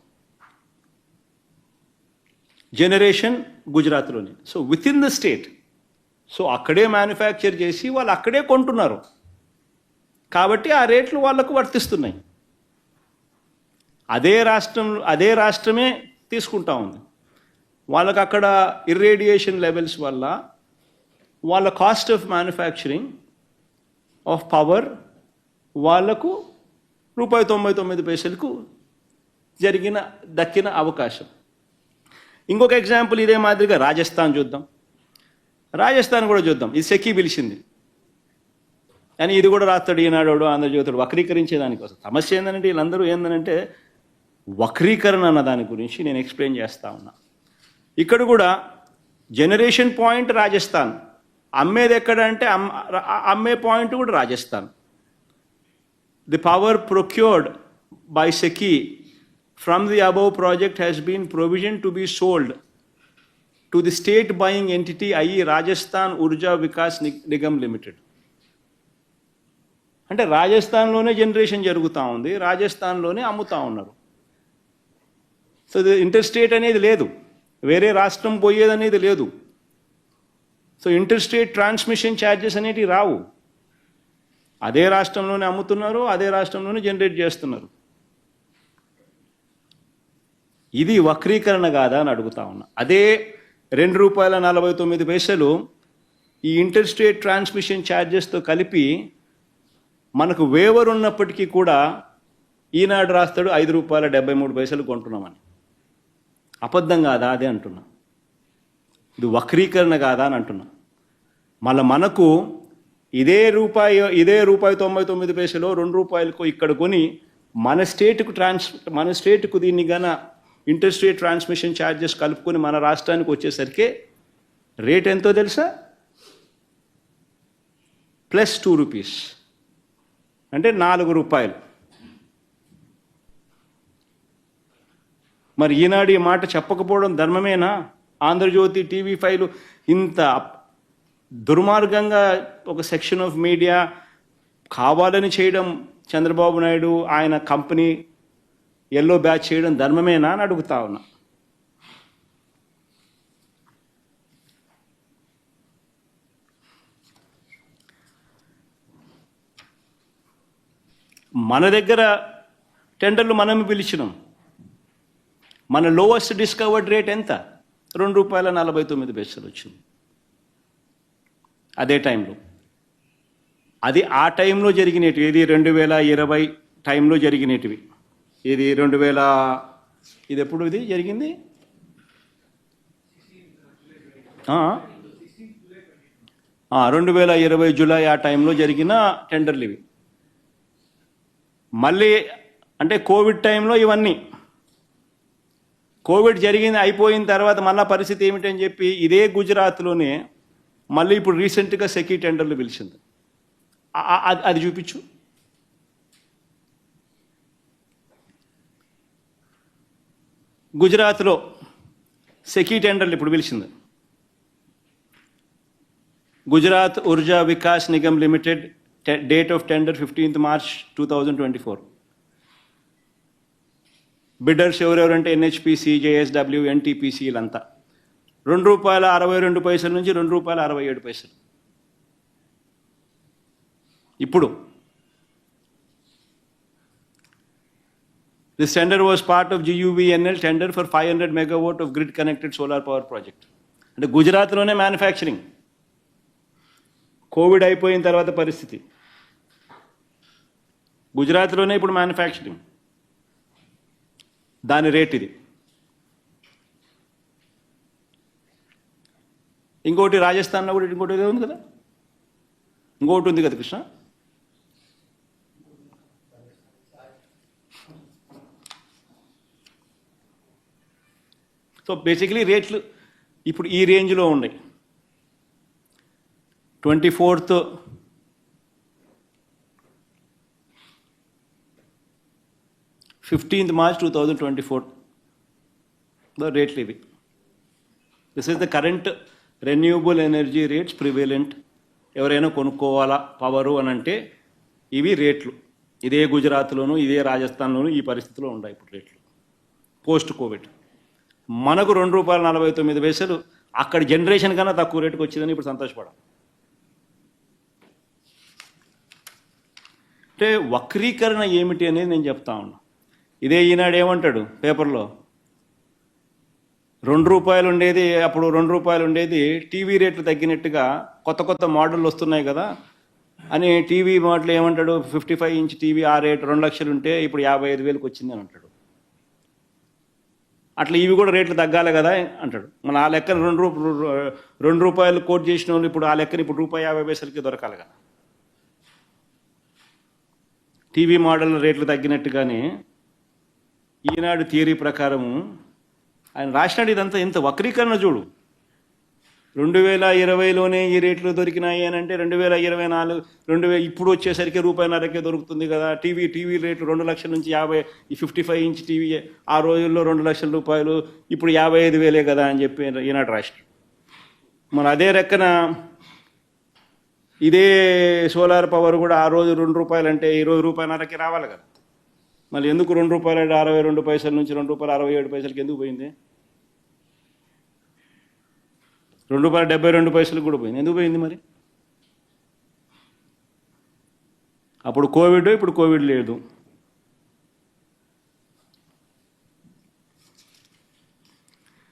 జనరేషన్ గుజరాత్లోనే. So within the state, so అక్కడే మ్యానుఫ్యాక్చర్ చేసి వాళ్ళు అక్కడే కొంటున్నారు కాబట్టి ఆ రేట్లు వాళ్లకు వర్తిస్తున్నాయి. అదే రాష్ట్రమే తీసుకుంటా ఉంది. వాళ్ళకు అక్కడ ఇర్రేడియేషన్ లెవెల్స్ వల్ల వాళ్ళ cost of manufacturing of power వాళ్లకు ₹99 దక్కిన అవకాశం. ఇంకొక ఎగ్జాంపుల్ ఇదే మాదిరిగా రాజస్థాన్ చూద్దాం. రాజస్థాన్ కూడా చూద్దాం. ఇది సెకీ పిలిచింది అని ఇది కూడా రాస్తాడు ఈనాడు, ఆంధ్రజ్యోతుడు వక్రీకరించేదానికోసం. సమస్య ఏంటంటే వీళ్ళందరూ ఏంటంటే వక్రీకరణ అన్న దాని గురించి నేను ఎక్స్ప్లెయిన్ చేస్తా ఉన్నా. ఇక్కడ కూడా జనరేషన్ పాయింట్ రాజస్థాన్, అమ్మేది ఎక్కడ అంటే అమ్మే పాయింట్ కూడా Rajasthan. The power procured by SECI from the above project has been provisioned to be sold to the state buying entity, i.e. Rajasthan Urja Vikas Nigam Limited. అంటే రాజస్థాన్లోనే జనరేషన్ జరుగుతూ ఉంది, రాజస్థాన్లోనే అమ్ముతూ ఉన్నారు. సో ఇంటర్ స్టేట్ అనేది లేదు, వేరే రాష్ట్రం పోయేది అనేది లేదు. So inter state transmission charges అనేటివి రావు. అదే రాష్ట్రంలోనే అమ్ముతున్నారు, అదే రాష్ట్రంలోనే జనరేట్ చేస్తున్నారు. ఇది వక్రీకరణ కాదా అని అడుగుతా ఉన్నా. అదే ₹2.49 ఈ ఇంటర్ స్టేట్ ట్రాన్స్మిషన్ ఛార్జెస్తో కలిపి మనకు వేవర్ ఉన్నప్పటికీ కూడా ఈనాడు రాస్తాడు ₹5.73 కొంటున్నామని. అబద్ధం కాదా అదే అంటున్నా. ఇది వక్రీకరణ కాదా అని అంటున్నా. మళ్ళీ మనకు ఇదే ₹1.99 ₹2 ఇక్కడ కొని మన స్టేట్కు దీన్ని గన ఇంటర్ స్టేట్ ట్రాన్స్మిషన్ ఛార్జెస్ కలుపుకొని మన రాష్ట్రానికి వచ్చేసరికి రేట్ ఎంతో తెలుసా? +2 అంటే ₹4. మరి ఈనాడు ఈ మాట చెప్పకపోవడం ధర్మమేనా? ఆంధ్రజ్యోతి, TV5 ఇంత దుర్మార్గంగా ఒక సెక్షన్ ఆఫ్ మీడియా కావాలని చేయడం, చంద్రబాబు నాయుడు ఆయన కంపెనీ ఎల్లో బ్యాచ్ చేయడం ధర్మమేనా అని అడుగుతా ఉన్నా. మన దగ్గర టెండర్లు మనం పిలిచినాం. మన లోవెస్ట్ డిస్కవర్డ్ రేట్ ఎంత? ₹2.49 వచ్చింది అదే టైంలో. అది ఆ టైంలో జరిగినవి. ఇది 2020 టైంలో జరిగినవి. ఇది ఇది ఎప్పుడు ఇది జరిగింది? 2020 జూలై ఆ టైంలో జరిగిన టెండర్లు ఇవి. మళ్ళీ అంటే కోవిడ్ టైంలో ఇవన్నీ. కోవిడ్ జరిగింది, అయిపోయిన తర్వాత మళ్ళీ పరిస్థితి ఏమిటని చెప్పి ఇదే గుజరాత్లోనే మళ్ళీ ఇప్పుడు రీసెంట్గా సెకీ టెండర్లు పిలిచింది. అది చూపించు. గుజరాత్లో సెకీ టెండర్లు ఇప్పుడు పిలిచింది. Gujarat Urja Vikas Nigam limited, date of tender 15th March 2024. Bidders ఎవరెవరంటే NHPC, JSW, NTPC వీళ్ళంతా. ₹2.62 నుంచి ₹2.67. ఇప్పుడు this tender was part of GUVNL tender for 500 megawatt of grid connected solar power project. అంటే గుజరాత్లోనే మ్యానుఫ్యాక్చరింగ్. కోవిడ్ అయిపోయిన తర్వాత పరిస్థితి గుజరాత్లోనే ఇప్పుడు మ్యానుఫ్యాక్చరింగ్. దాని రేట్ ఇది. ఇంకోటి రాజస్థాన్లో కూడా ఇంకోటి ఉంది కదా, ఇంకోటి ఉంది కదా కృష్ణ. సో బేసిక్లీ రేట్లు ఇప్పుడు ఈ రేంజ్లో ఉన్నాయి. 24th March 2024 రేట్లు ఇవి. This is the current renewable energy rates prevalent. ఎవరైనా కొనుక్కోవాలా పవరు అని అంటే ఇవి రేట్లు. ఇదే గుజరాత్లోను ఇదే రాజస్థాన్లోను ఈ పరిస్థితిలో ఉన్నాయి ఇప్పుడు రేట్లు పోస్ట్ కోవిడ్. మనకు ₹2.49 అక్కడ జనరేషన్ కన్నా తక్కువ రేటుకు వచ్చిందని ఇప్పుడు సంతోషపడాలి. అంటే వక్రీకరణ ఏమిటి అనేది నేను చెప్తా ఉన్నా. ఇదే ఈనాడు ఏమంటాడు పేపర్లో, ₹2 ఉండేది అప్పుడు ₹2 ఉండేది టీవీ రేట్లు తగ్గినట్టుగా కొత్త కొత్త మోడళ్ళు వస్తున్నాయి కదా అని టీవీ మోడల్ ఏమంటాడు, 55 inch టీవీ ఆ రేటు 2 లక్షలు ఉంటే ఇప్పుడు 55,000కి వచ్చింది అని అంటాడు. అట్లా ఇవి కూడా రేట్లు తగ్గాలి కదా అంటాడు. మన ఆ లెక్కన ₹2 కోట్ చేసిన వాళ్ళు ఇప్పుడు ఆ లెక్కన ఇప్పుడు ₹1.50కి దొరకాలి కదా. టీవీ మోడల్ రేట్లు తగ్గినట్టుగానే ఈనాడు థియరీ ప్రకారము ఆయన రాసినాడు. ఇదంతా ఎంత వక్రీకరణ చూడు. 2020లోనే ఈ రేట్లు దొరికినాయి అని అంటే 2024 ఇప్పుడు వచ్చేసరికి ₹1.50కే దొరుకుతుంది కదా. టీవీ రేట్లు 2 లక్షల నుంచి 55 inch టీవీ ఆ రోజుల్లో ₹2 లక్షల, ఇప్పుడు 55,000 కదా అని చెప్పి ఈనాడు రాష్ట్రం. మన అదే రెక్కన ఇదే సోలార్ పవర్ కూడా ఆ రోజు ₹2 అంటే ఈరోజు ₹1.50కి రావాలి కదా. మళ్ళీ ఎందుకు ₹2.62 నుంచి ₹2.67 ఎందుకు పోయింది? ₹2.72 కూడా పోయింది. ఎందుకు పోయింది మరి? అప్పుడు కోవిడ్, ఇప్పుడు కోవిడ్ లేదు.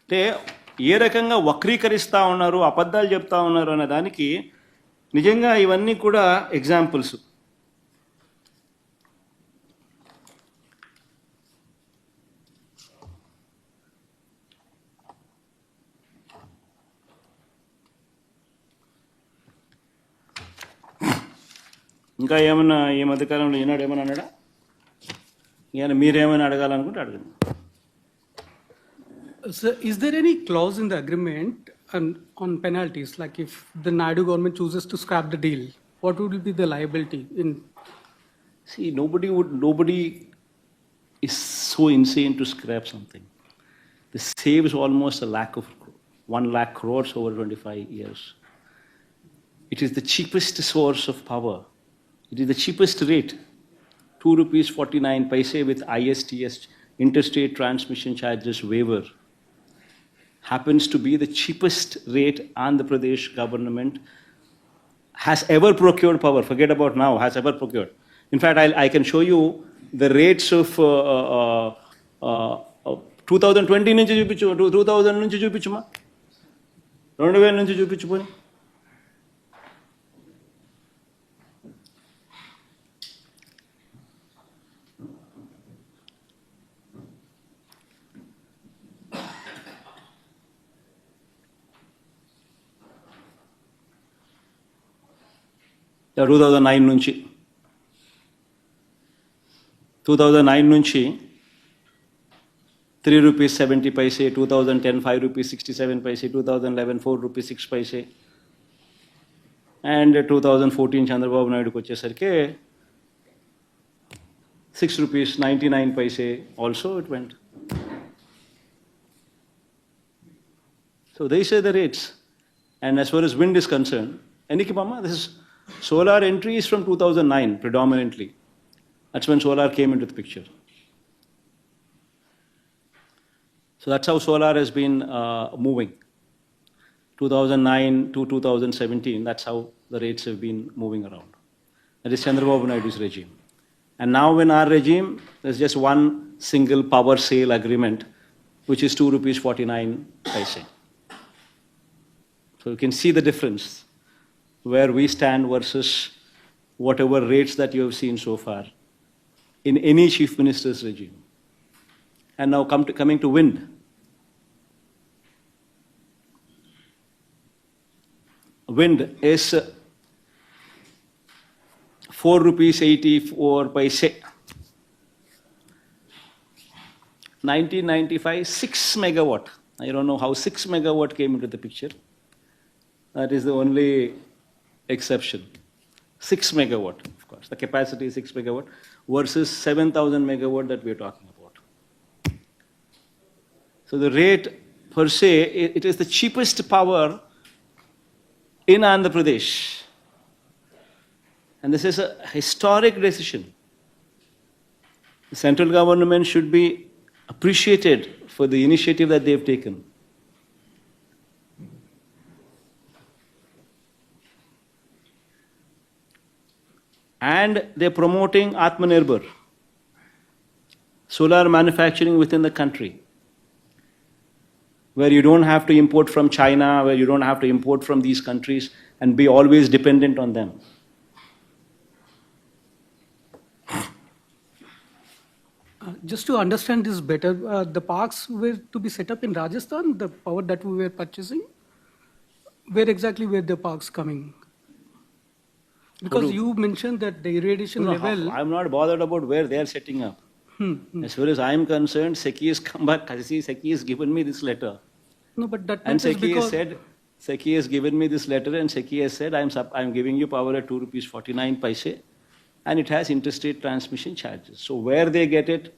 అంటే ఏ రకంగా వక్రీకరిస్తూ ఉన్నారు, అబద్ధాలు చెప్తా ఉన్నారు అనే దానికి నిజంగా ఇవన్నీ కూడా ఎగ్జాంపుల్స్. ఇంకా ఏమన్నా ఈ మధ్యకాలంలో ఈనాడు ఏమన్నా అన్నాడా? ఈయన మీరేమైనా అడగాలనుకుంటే అడగండి. Sir, is there any clause in the agreement on penalties? Like if the Naidu government chooses to scrap the deal, what would be the liability in? See, nobody is so insane to scrap something. This saves almost 1 lakh crores over 25 years. It is the cheapest source of power. It is the cheapest rate, ₹2.49 with ISTS, interstate transmission charges waiver. Happens to be the cheapest rate Andhra Pradesh government has ever procured power. Forget about now, has ever procured. In fact, I can show you the rates of 2020 నుంచి చూపించు, 2000 నుంచి చూపించుమా, 2000 నుంచి చూపించుపోయి. Two thousand nine నుంచి 3 rupees 70 paise, 2010 5 rupees 67 paise, 2011 4 rupees 6 paise, and 2014 Chandrababu నాయుడుకి వచ్చేసరికి 6 rupees 99 paise also it went. So these are the rates. And as far as wind is concerned, Eniki Mama, this is solar entry is from 2009 predominantly. That's when solar came into the picture. So that's how solar has been moving. 2009 to 2017, that's how the rates have been moving around. That is Chandrababu Naidu's regime. And now in our regime, there's just one single power sale agreement, which is ₹2.49. So you can see the difference where we stand versus whatever rates that you have seen so far in any chief minister's regime. And now coming to wind. Wind is ₹4.84. 1995, 6 megawatt. I don't know how 6 megawatt came into the picture. That is the only exception. 6 megawatt, of course. The capacity is 6 megawatt versus 7,000 megawatt that we are talking about. So the rate per se, it is the cheapest power in Andhra Pradesh. And this is a historic decision. The central government should be appreciated for the initiative that they have taken. And they're promoting Atmanirbhar, solar manufacturing within the country, where you don't have to import from China, where you don't have to import from these countries and be always dependent on them. Just to understand this better, the parks were to be set up in Rajasthan, the power that we were purchasing. Where exactly were the parks coming? Because you mentioned that the irradiation level. I'm not bothered about where they are setting up. As far as I'm concerned, SECI has come back. SECI has given me this letter. No, but that And is SECI because. has said, SECI has given me this letter, and SECI has said, I'm giving you power at ₹2.49, and it has interstate transmission charges. So where they get it,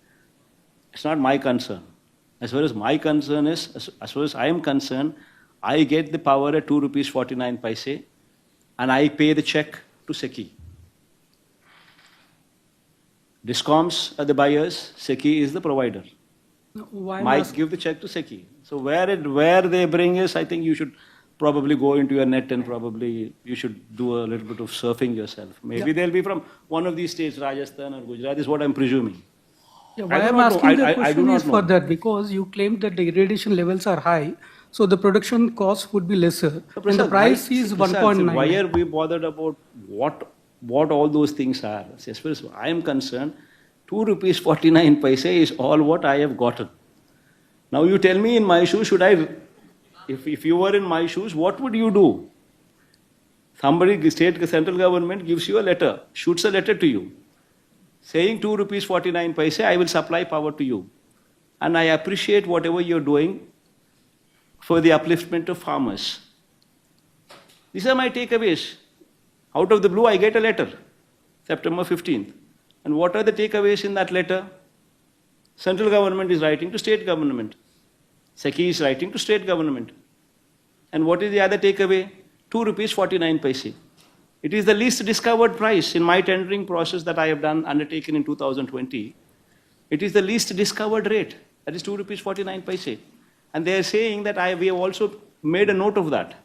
it's not my concern. As far as my concern is, as far as I am concerned, I get the power at ₹2.49, and I pay the check to SECI. Discoms are the buyers, SECI is the provider. Why I'm Might asking- give the check to SECI. So where they bring is, I think you should probably go into your net and probably you should do a little bit of surfing yourself. Maybe they'll be from one of these states, Rajasthan or Gujarat, is what I'm presuming. Yeah, I why do I'm not know. asking I the do question not is for know. that because you claimed that the irradiation levels are high, so the production cost would be lesser, So, and the Prasad, price why- is Prasad, 1.9. Why are we bothered about what all those things are? See, as far as I am concerned, 2 rupees 49 paise is all what I have gotten. Now you tell me in my shoes, if you were in my shoes, what would you do? Somebody, central government gives you a letter, shoots a letter to you, saying 2 rupees 49 paise, I will supply power to you. And I appreciate whatever you're doing for the upliftment of farmers. These are my takeaways. Out of the blue, I get a letter, September 15th. And what are the takeaways in that letter? Central government is writing to state government. SECI is writing to state government. And what is the other takeaway? 2 rupees 49 paise. It is the least discovered price in my tendering process that I have undertaken in 2020. It is the least discovered rate. That is 2 rupees 49 paise. And they are saying that we have also made a note of that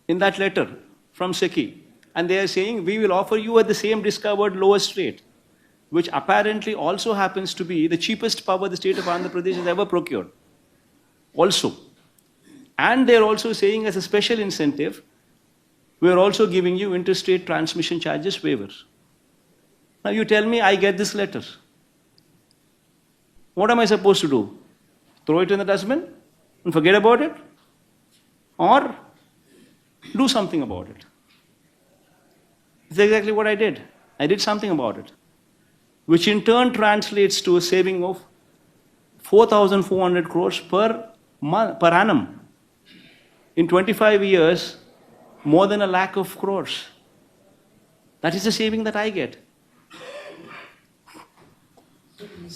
in that letter from SECI. And they are saying we will offer you at the same discovered lowest rate, which apparently also happens to be the cheapest power the state of Andhra Pradesh has ever procured. Also. And they're also saying as a special incentive, we're also giving you interstate transmission charges waiver. Now you tell me I get this letter. What am I supposed to do? Throw it in the dustbin and forget about it? Or do something about it? It's exactly what I did. I did something about it, which in turn translates to a saving of 4,400 crores per annum. In 25 years, more than 1 lakh of crores. That is the saving that I get.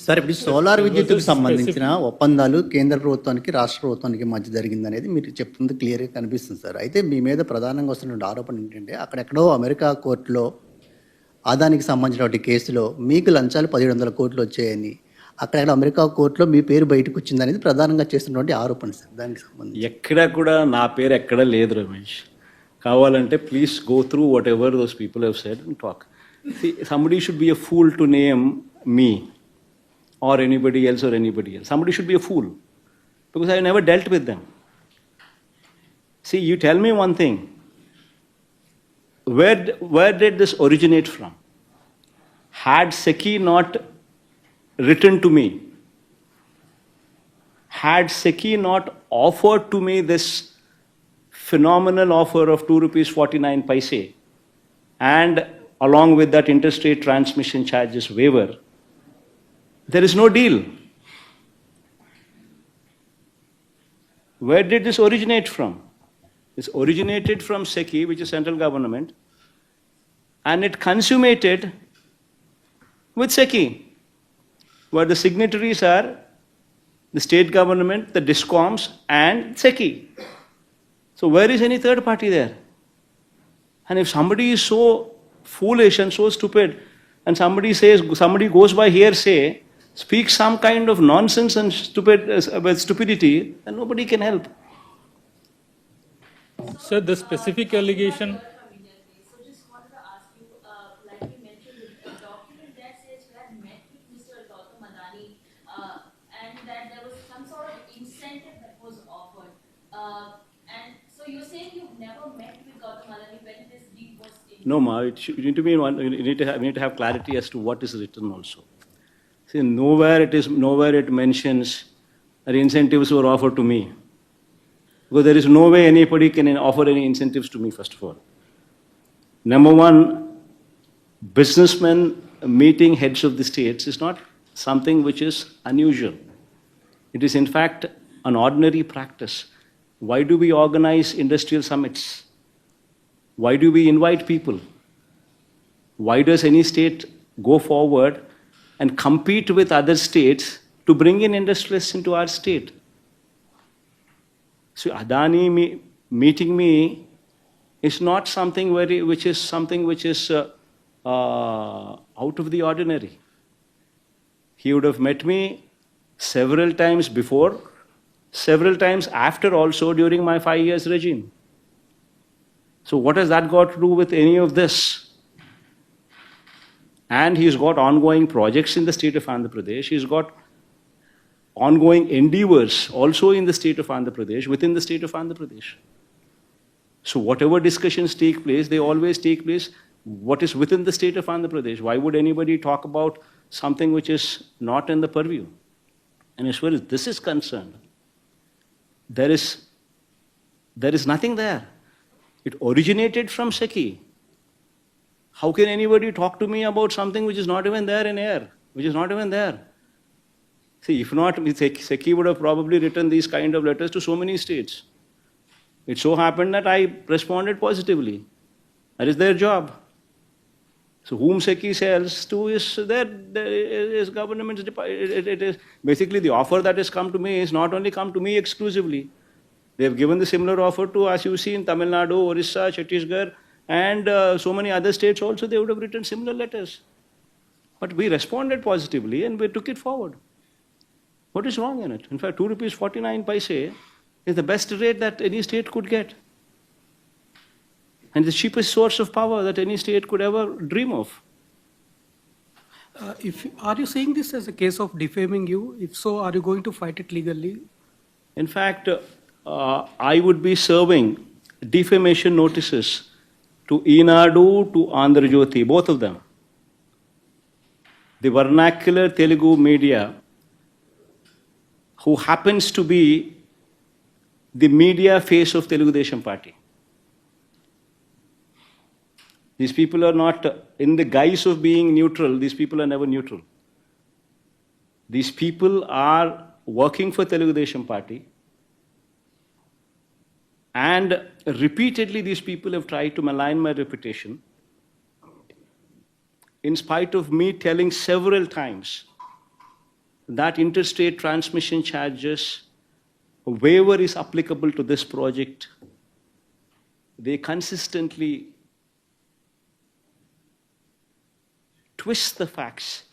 Sir ఇప్పుడు solar విద్యుత్తుకు సంబంధించిన ఒప్పందాలు కేంద్ర ప్రభుత్వానికి రాష్ట్ర ప్రభుత్వానికి మధ్య జరిగిందనేది మీరు చెప్తుంది క్లియర్గా కనిపిస్తుంది సార్. అయితే మీ మీద ప్రధానంగా వస్తున్న ఆరోపణ ఏంటంటే అక్కడెక్కడో అమెరికా కోర్టులో ఆదానికి సంబంధించిన కేసులో మీకు లంచాలు 1700 కోట్లు వచ్చాయని అక్కడ అమెరికా కోర్టులో మీ పేరు బయటకు వచ్చిందనేది ప్రధానంగా చేస్తున్నటువంటి ఆరోపణ సార్. దానికి సంబంధించి ఎక్కడ కూడా నా పేరు ఎక్కడ లేదు రమేష్. కావాలంటే please go through what ever those people have said and talk. Somebody should be a fool to name me or anybody else. Somebody should be a fool because I never dealt with them. See, you tell me one thing. Where did this originate from? Had SECI not written to me, had SECI not offered to me this phenomenal offer of 2 rupees 49 paise and along with that interstate transmission charges waiver, there is no deal. Where did this originate from? This originated from SECI, which is central government, and it consummated with SECI, where the signatories are the state government, the DISCOMs, and SECI. So where is any third party there? And if somebody is so foolish and so stupid, and somebody goes by hearsay, speaks some kind of nonsense and stupidity, then nobody can help. Sir, the specific allegation. So just wanted to ask you, like you mentioned, a document that says you had met with Mr. Gautam Adani and that there was some sort of incentive that was offered. And so you're saying you've never met with Gautam Adani when this deal was in? No, Ma, you need to be we need to have clarity as to what is written also. See, nowhere it mentions that incentives were offered to me. Because there is no way anybody can offer any incentives to me, first of all. Number one, businessmen meeting heads of the states is not something which is unusual. It is in fact an ordinary practice. Why do we organize industrial summits? Why do we invite people? Why does any state go forward and compete with other states to bring in industrialists into our state? So Adani meeting me is not something which is out of the ordinary. He would have met me several times before, several times after also during my 5 years regime. So what has that got to do with any of this? And he's got ongoing projects in the state of Andhra Pradesh. He's got ongoing endeavors also in the state of Andhra Pradesh, within the state of Andhra Pradesh. So whatever discussions take place, they always take place what is within the state of Andhra Pradesh. Why would anybody talk about something which is not in the purview? And as far as this is concerned, there is nothing there. It originated from SECI. How can anybody talk to me about something which is not even there in air, which is not even there? See, if not, SECI would have probably written these kind of letters to so many states. It so happened that I responded positively. That is their job. So whom SECI sells to is government's department. It is basically the offer that has come to me is not only come to me exclusively. They have given the similar offer to, as you see, in Tamil Nadu, Orissa, Chhattisgarh, and so many other states also. They would have written similar letters. But we responded positively and we took it forward. What is wrong in it? In fact, 2 rupees 49 paise is the best rate that any state could get. And the cheapest source of power that any state could ever dream of. Are you saying this as a case of defaming you? If so, are you going to fight it legally? In fact, I would be serving defamation notices to Eenadu, to Andhra Jyoti, both of them. The vernacular Telugu media, who happens to be the media face of Telugu Desam Party. These people are not, in the guise of being neutral, these people are never neutral. These people are working for Telugu Desam Party, and repeatedly these people have tried to malign my reputation, in spite of me telling several times that interstate transmission charges waiver is applicable to this project. They consistently twist the facts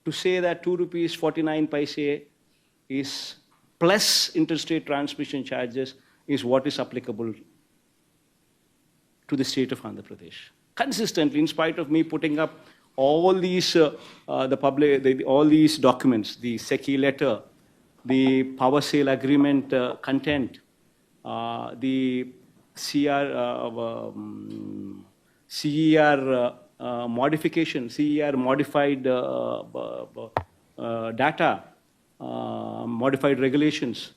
to say that 2 rupees 49 paise is plus interstate transmission charges is what is applicable to the state of Andhra Pradesh. Consistently, in spite of me putting up all these all these documents, the SECI letter, the power sale agreement content, the CER modification, CER modified data, modified regulations,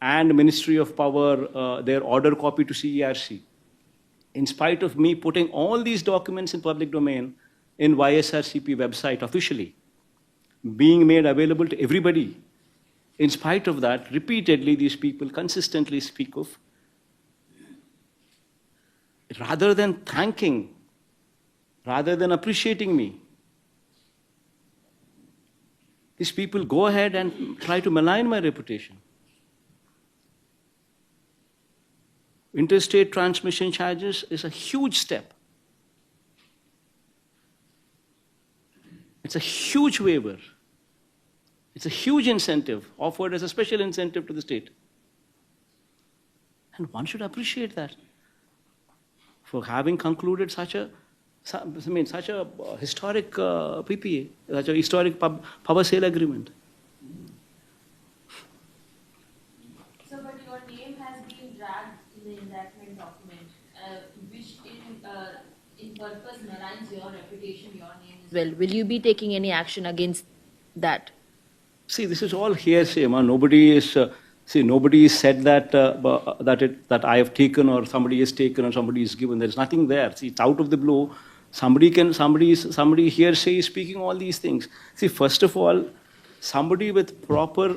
and Ministry of Power, their order copy to CERC. In spite of me putting all these documents in public domain in YSRCP website officially, being made available to everybody, in spite of that, repeatedly these people consistently speak of, rather than thanking, rather than appreciating me, these people go ahead and try to malign my reputation. Interstate transmission charges is a huge step. It's a huge waiver. It's a huge incentive offered as a special incentive to the state. And one should appreciate that for having concluded such a historic PPA, such a historic power sale agreement. So, but your name has been dragged in the indictment document, which in purpose maligns your reputation, your name as well. Will you be taking any action against that? See, this is all hearsay. Nobody is said that I have taken or somebody has taken or somebody is given. There is nothing there. See, it's out of the blue. Somebody hearsay is speaking all these things. See, first of all, somebody with proper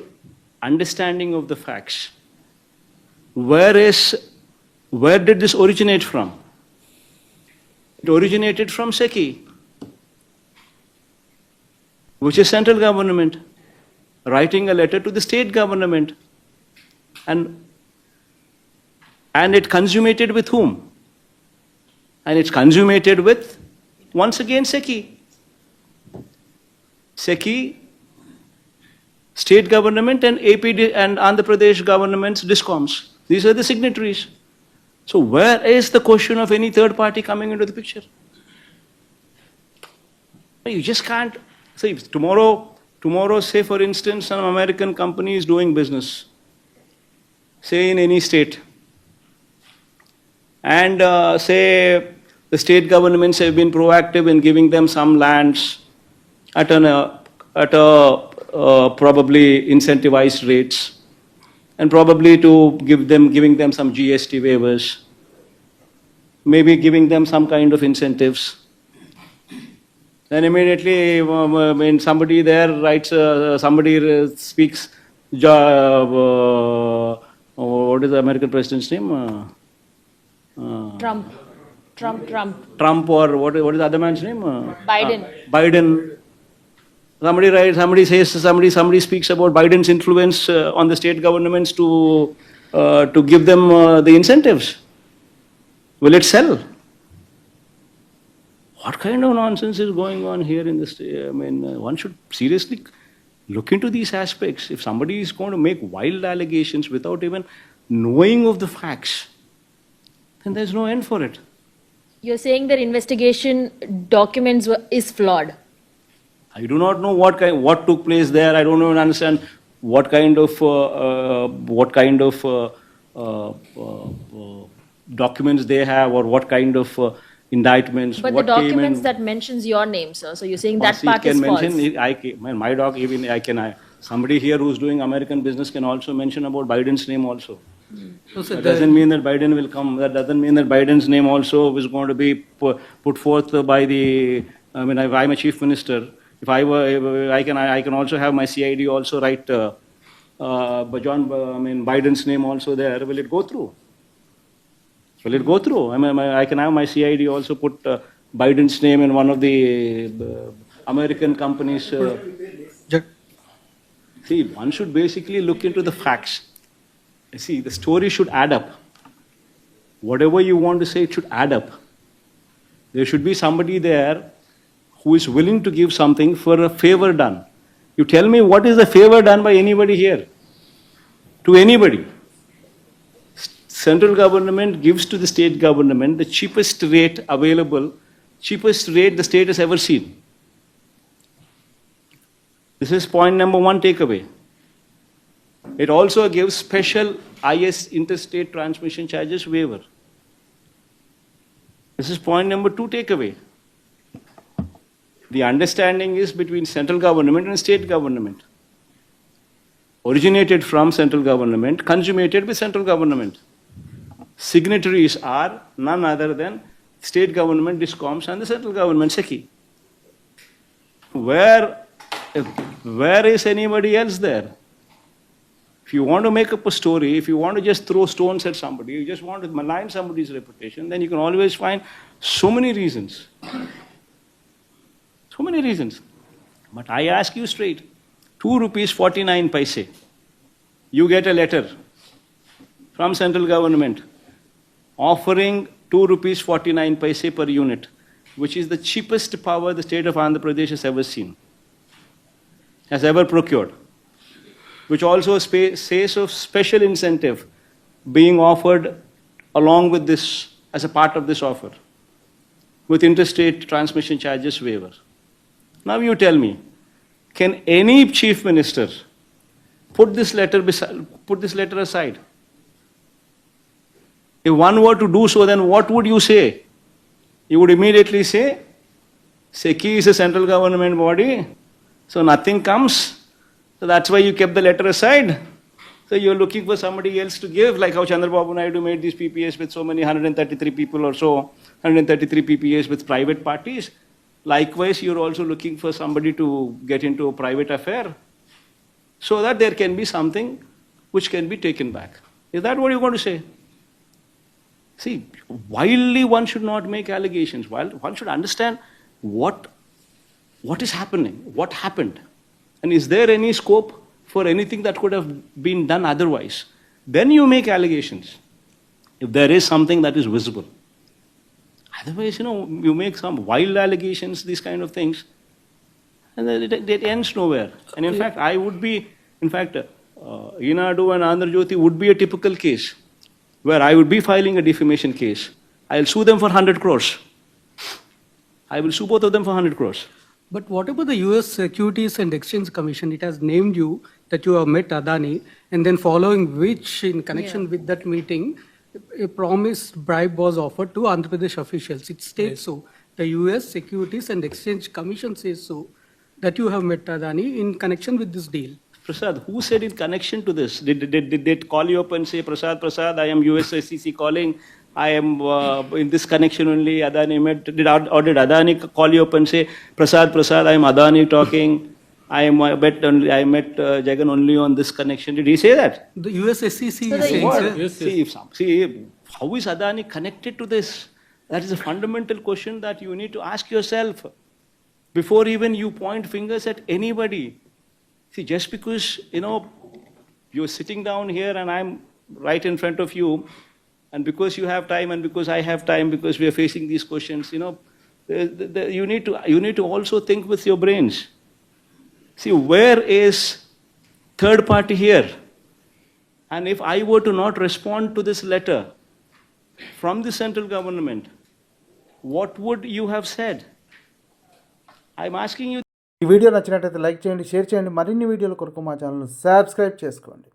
understanding of the facts. Where did this originate from? It originated from SECI, which is central government, writing a letter to the state government. And it consummated with whom? And it's consummated with, once again, SECI. SECI, state government, and and Andhra Pradesh government's DISCOMs. These are the signatories. So where is the question of any third party coming into the picture? You just can't. See, tomorrow, say for instance, some American company is doing business, say in any state, and say the state governments have been proactive in giving them some lands at probably incentivized rates, and probably to giving them some GST waivers, maybe giving them some kind of incentives. Then immediately, when somebody there writes, somebody speaks, what is the American president's name? Trump, Trump, or what is the other man's name? Biden. Biden. Somebody writes, somebody speaks about Biden's influence on the state governments to give them the incentives. Will it sell? What kind of nonsense is going on here in this? I mean, one should seriously look into these aspects. If somebody is going to make wild allegations without even knowing of the facts, then there's no end for it. You're saying that investigation documents is flawed. I do not know what took place there. I don't even understand what kind of documents they have, or what kind of indictments. But what the documents came in. that mentions your name, sir. So you're saying that See, part can is false. mention my dog. Even somebody here who's doing American business can also mention about Biden's name also. So, sir, That doesn't mean that Biden will come. That doesn't mean that Biden's name also is going to be put forth by the. I mean, if I'm a chief minister, if I were, I can also have my CID also write, Biden's name also there. Will it go through? Will it go through? I mean, I can have my CID also put Biden's name in one of the American companies. See, one should basically look into the facts. See, the story should add up. Whatever you want to say, it should add up. There should be somebody there who is willing to give something for a favor done. You tell me, what is a favor done by anybody here? To anybody. Central government gives to the state government the cheapest rate available, cheapest rate the state has ever seen. This is point number one takeaway. It also gives special IS interstate transmission charges waiver. This is point number two takeaway. The understanding is between central government and state government. Originated from central government, consummated with central government. Signatories are none other than state government, DISCOMs, and the central government, SECI. Where is anybody else there? If you want to make up a story, if you want to just throw stones at somebody, you just want to malign somebody's reputation, then you can always find so many reasons. So many reasons. But I ask you straight, 2 rupees 49 paise. You get a letter from central government offering 2 rupees 49 paise per unit, which is the cheapest power the state of Andhra Pradesh has ever seen, has ever procured, which also says of special incentive being offered along with this, as a part of this offer, with interstate transmission charges waiver. Now you tell me, can any chief minister put this letter aside? If one were to do so, then what would you say? You would immediately say, SECI is a central government body, so nothing comes. So that's why you kept the letter aside. So you're looking for somebody else to give, like how Chandrababu Naidu made these PPAs with so many 133 people or so, 133 PPAs with private parties. Likewise, you're also looking for somebody to get into a private affair so that there can be something which can be taken back. Is that what you're going to say? See, wildly one should not make allegations. One should understand what is happening, what happened. And is there any scope for anything that could have been done otherwise? Then you make allegations, if there is something that is visible. Otherwise, you make some wild allegations, these kind of things. and then it ends nowhere. And in fact, Inadu and Andhra Jyoti would be a typical case where I would be filing a defamation case. I'll sue them for 100 crores. I will sue both of them for 100 crores. But what about the US Securities and Exchange Commission? It has named you that you have met Adani, and then following which, in connection with that meeting, a promised bribe was offered to Andhra Pradesh officials. It states so. The US Securities and Exchange Commission says so, that you have met Adani in connection with this deal. Prasad, who said in connection to this? Did they call you up and say, Prasad, I am USSCC calling, I am in this connection only, Adani met, did Adani call you up and say, Prasad, I am Adani talking, I met Jagan only on this connection. Did he say that? The US SEC is saying, What? sir. Yes, See, how is Adani connected to this? That is a fundamental question that you need to ask yourself before even you point fingers at anybody. See, just because, you're sitting down here and I'm right in front of you, and because you have time and because I have time, because we are facing these questions, you need to also think with your brains. See, where is third party here? And if I were to not respond to this letter from the central government, what would you have said? I'm asking you. ఈ video నచ్చినట్లయితే like చేయండి, share చేయండి. మరిన్ని వీడియోల కొరకు మా ఛానల్ను subscribe చేసుకోండి.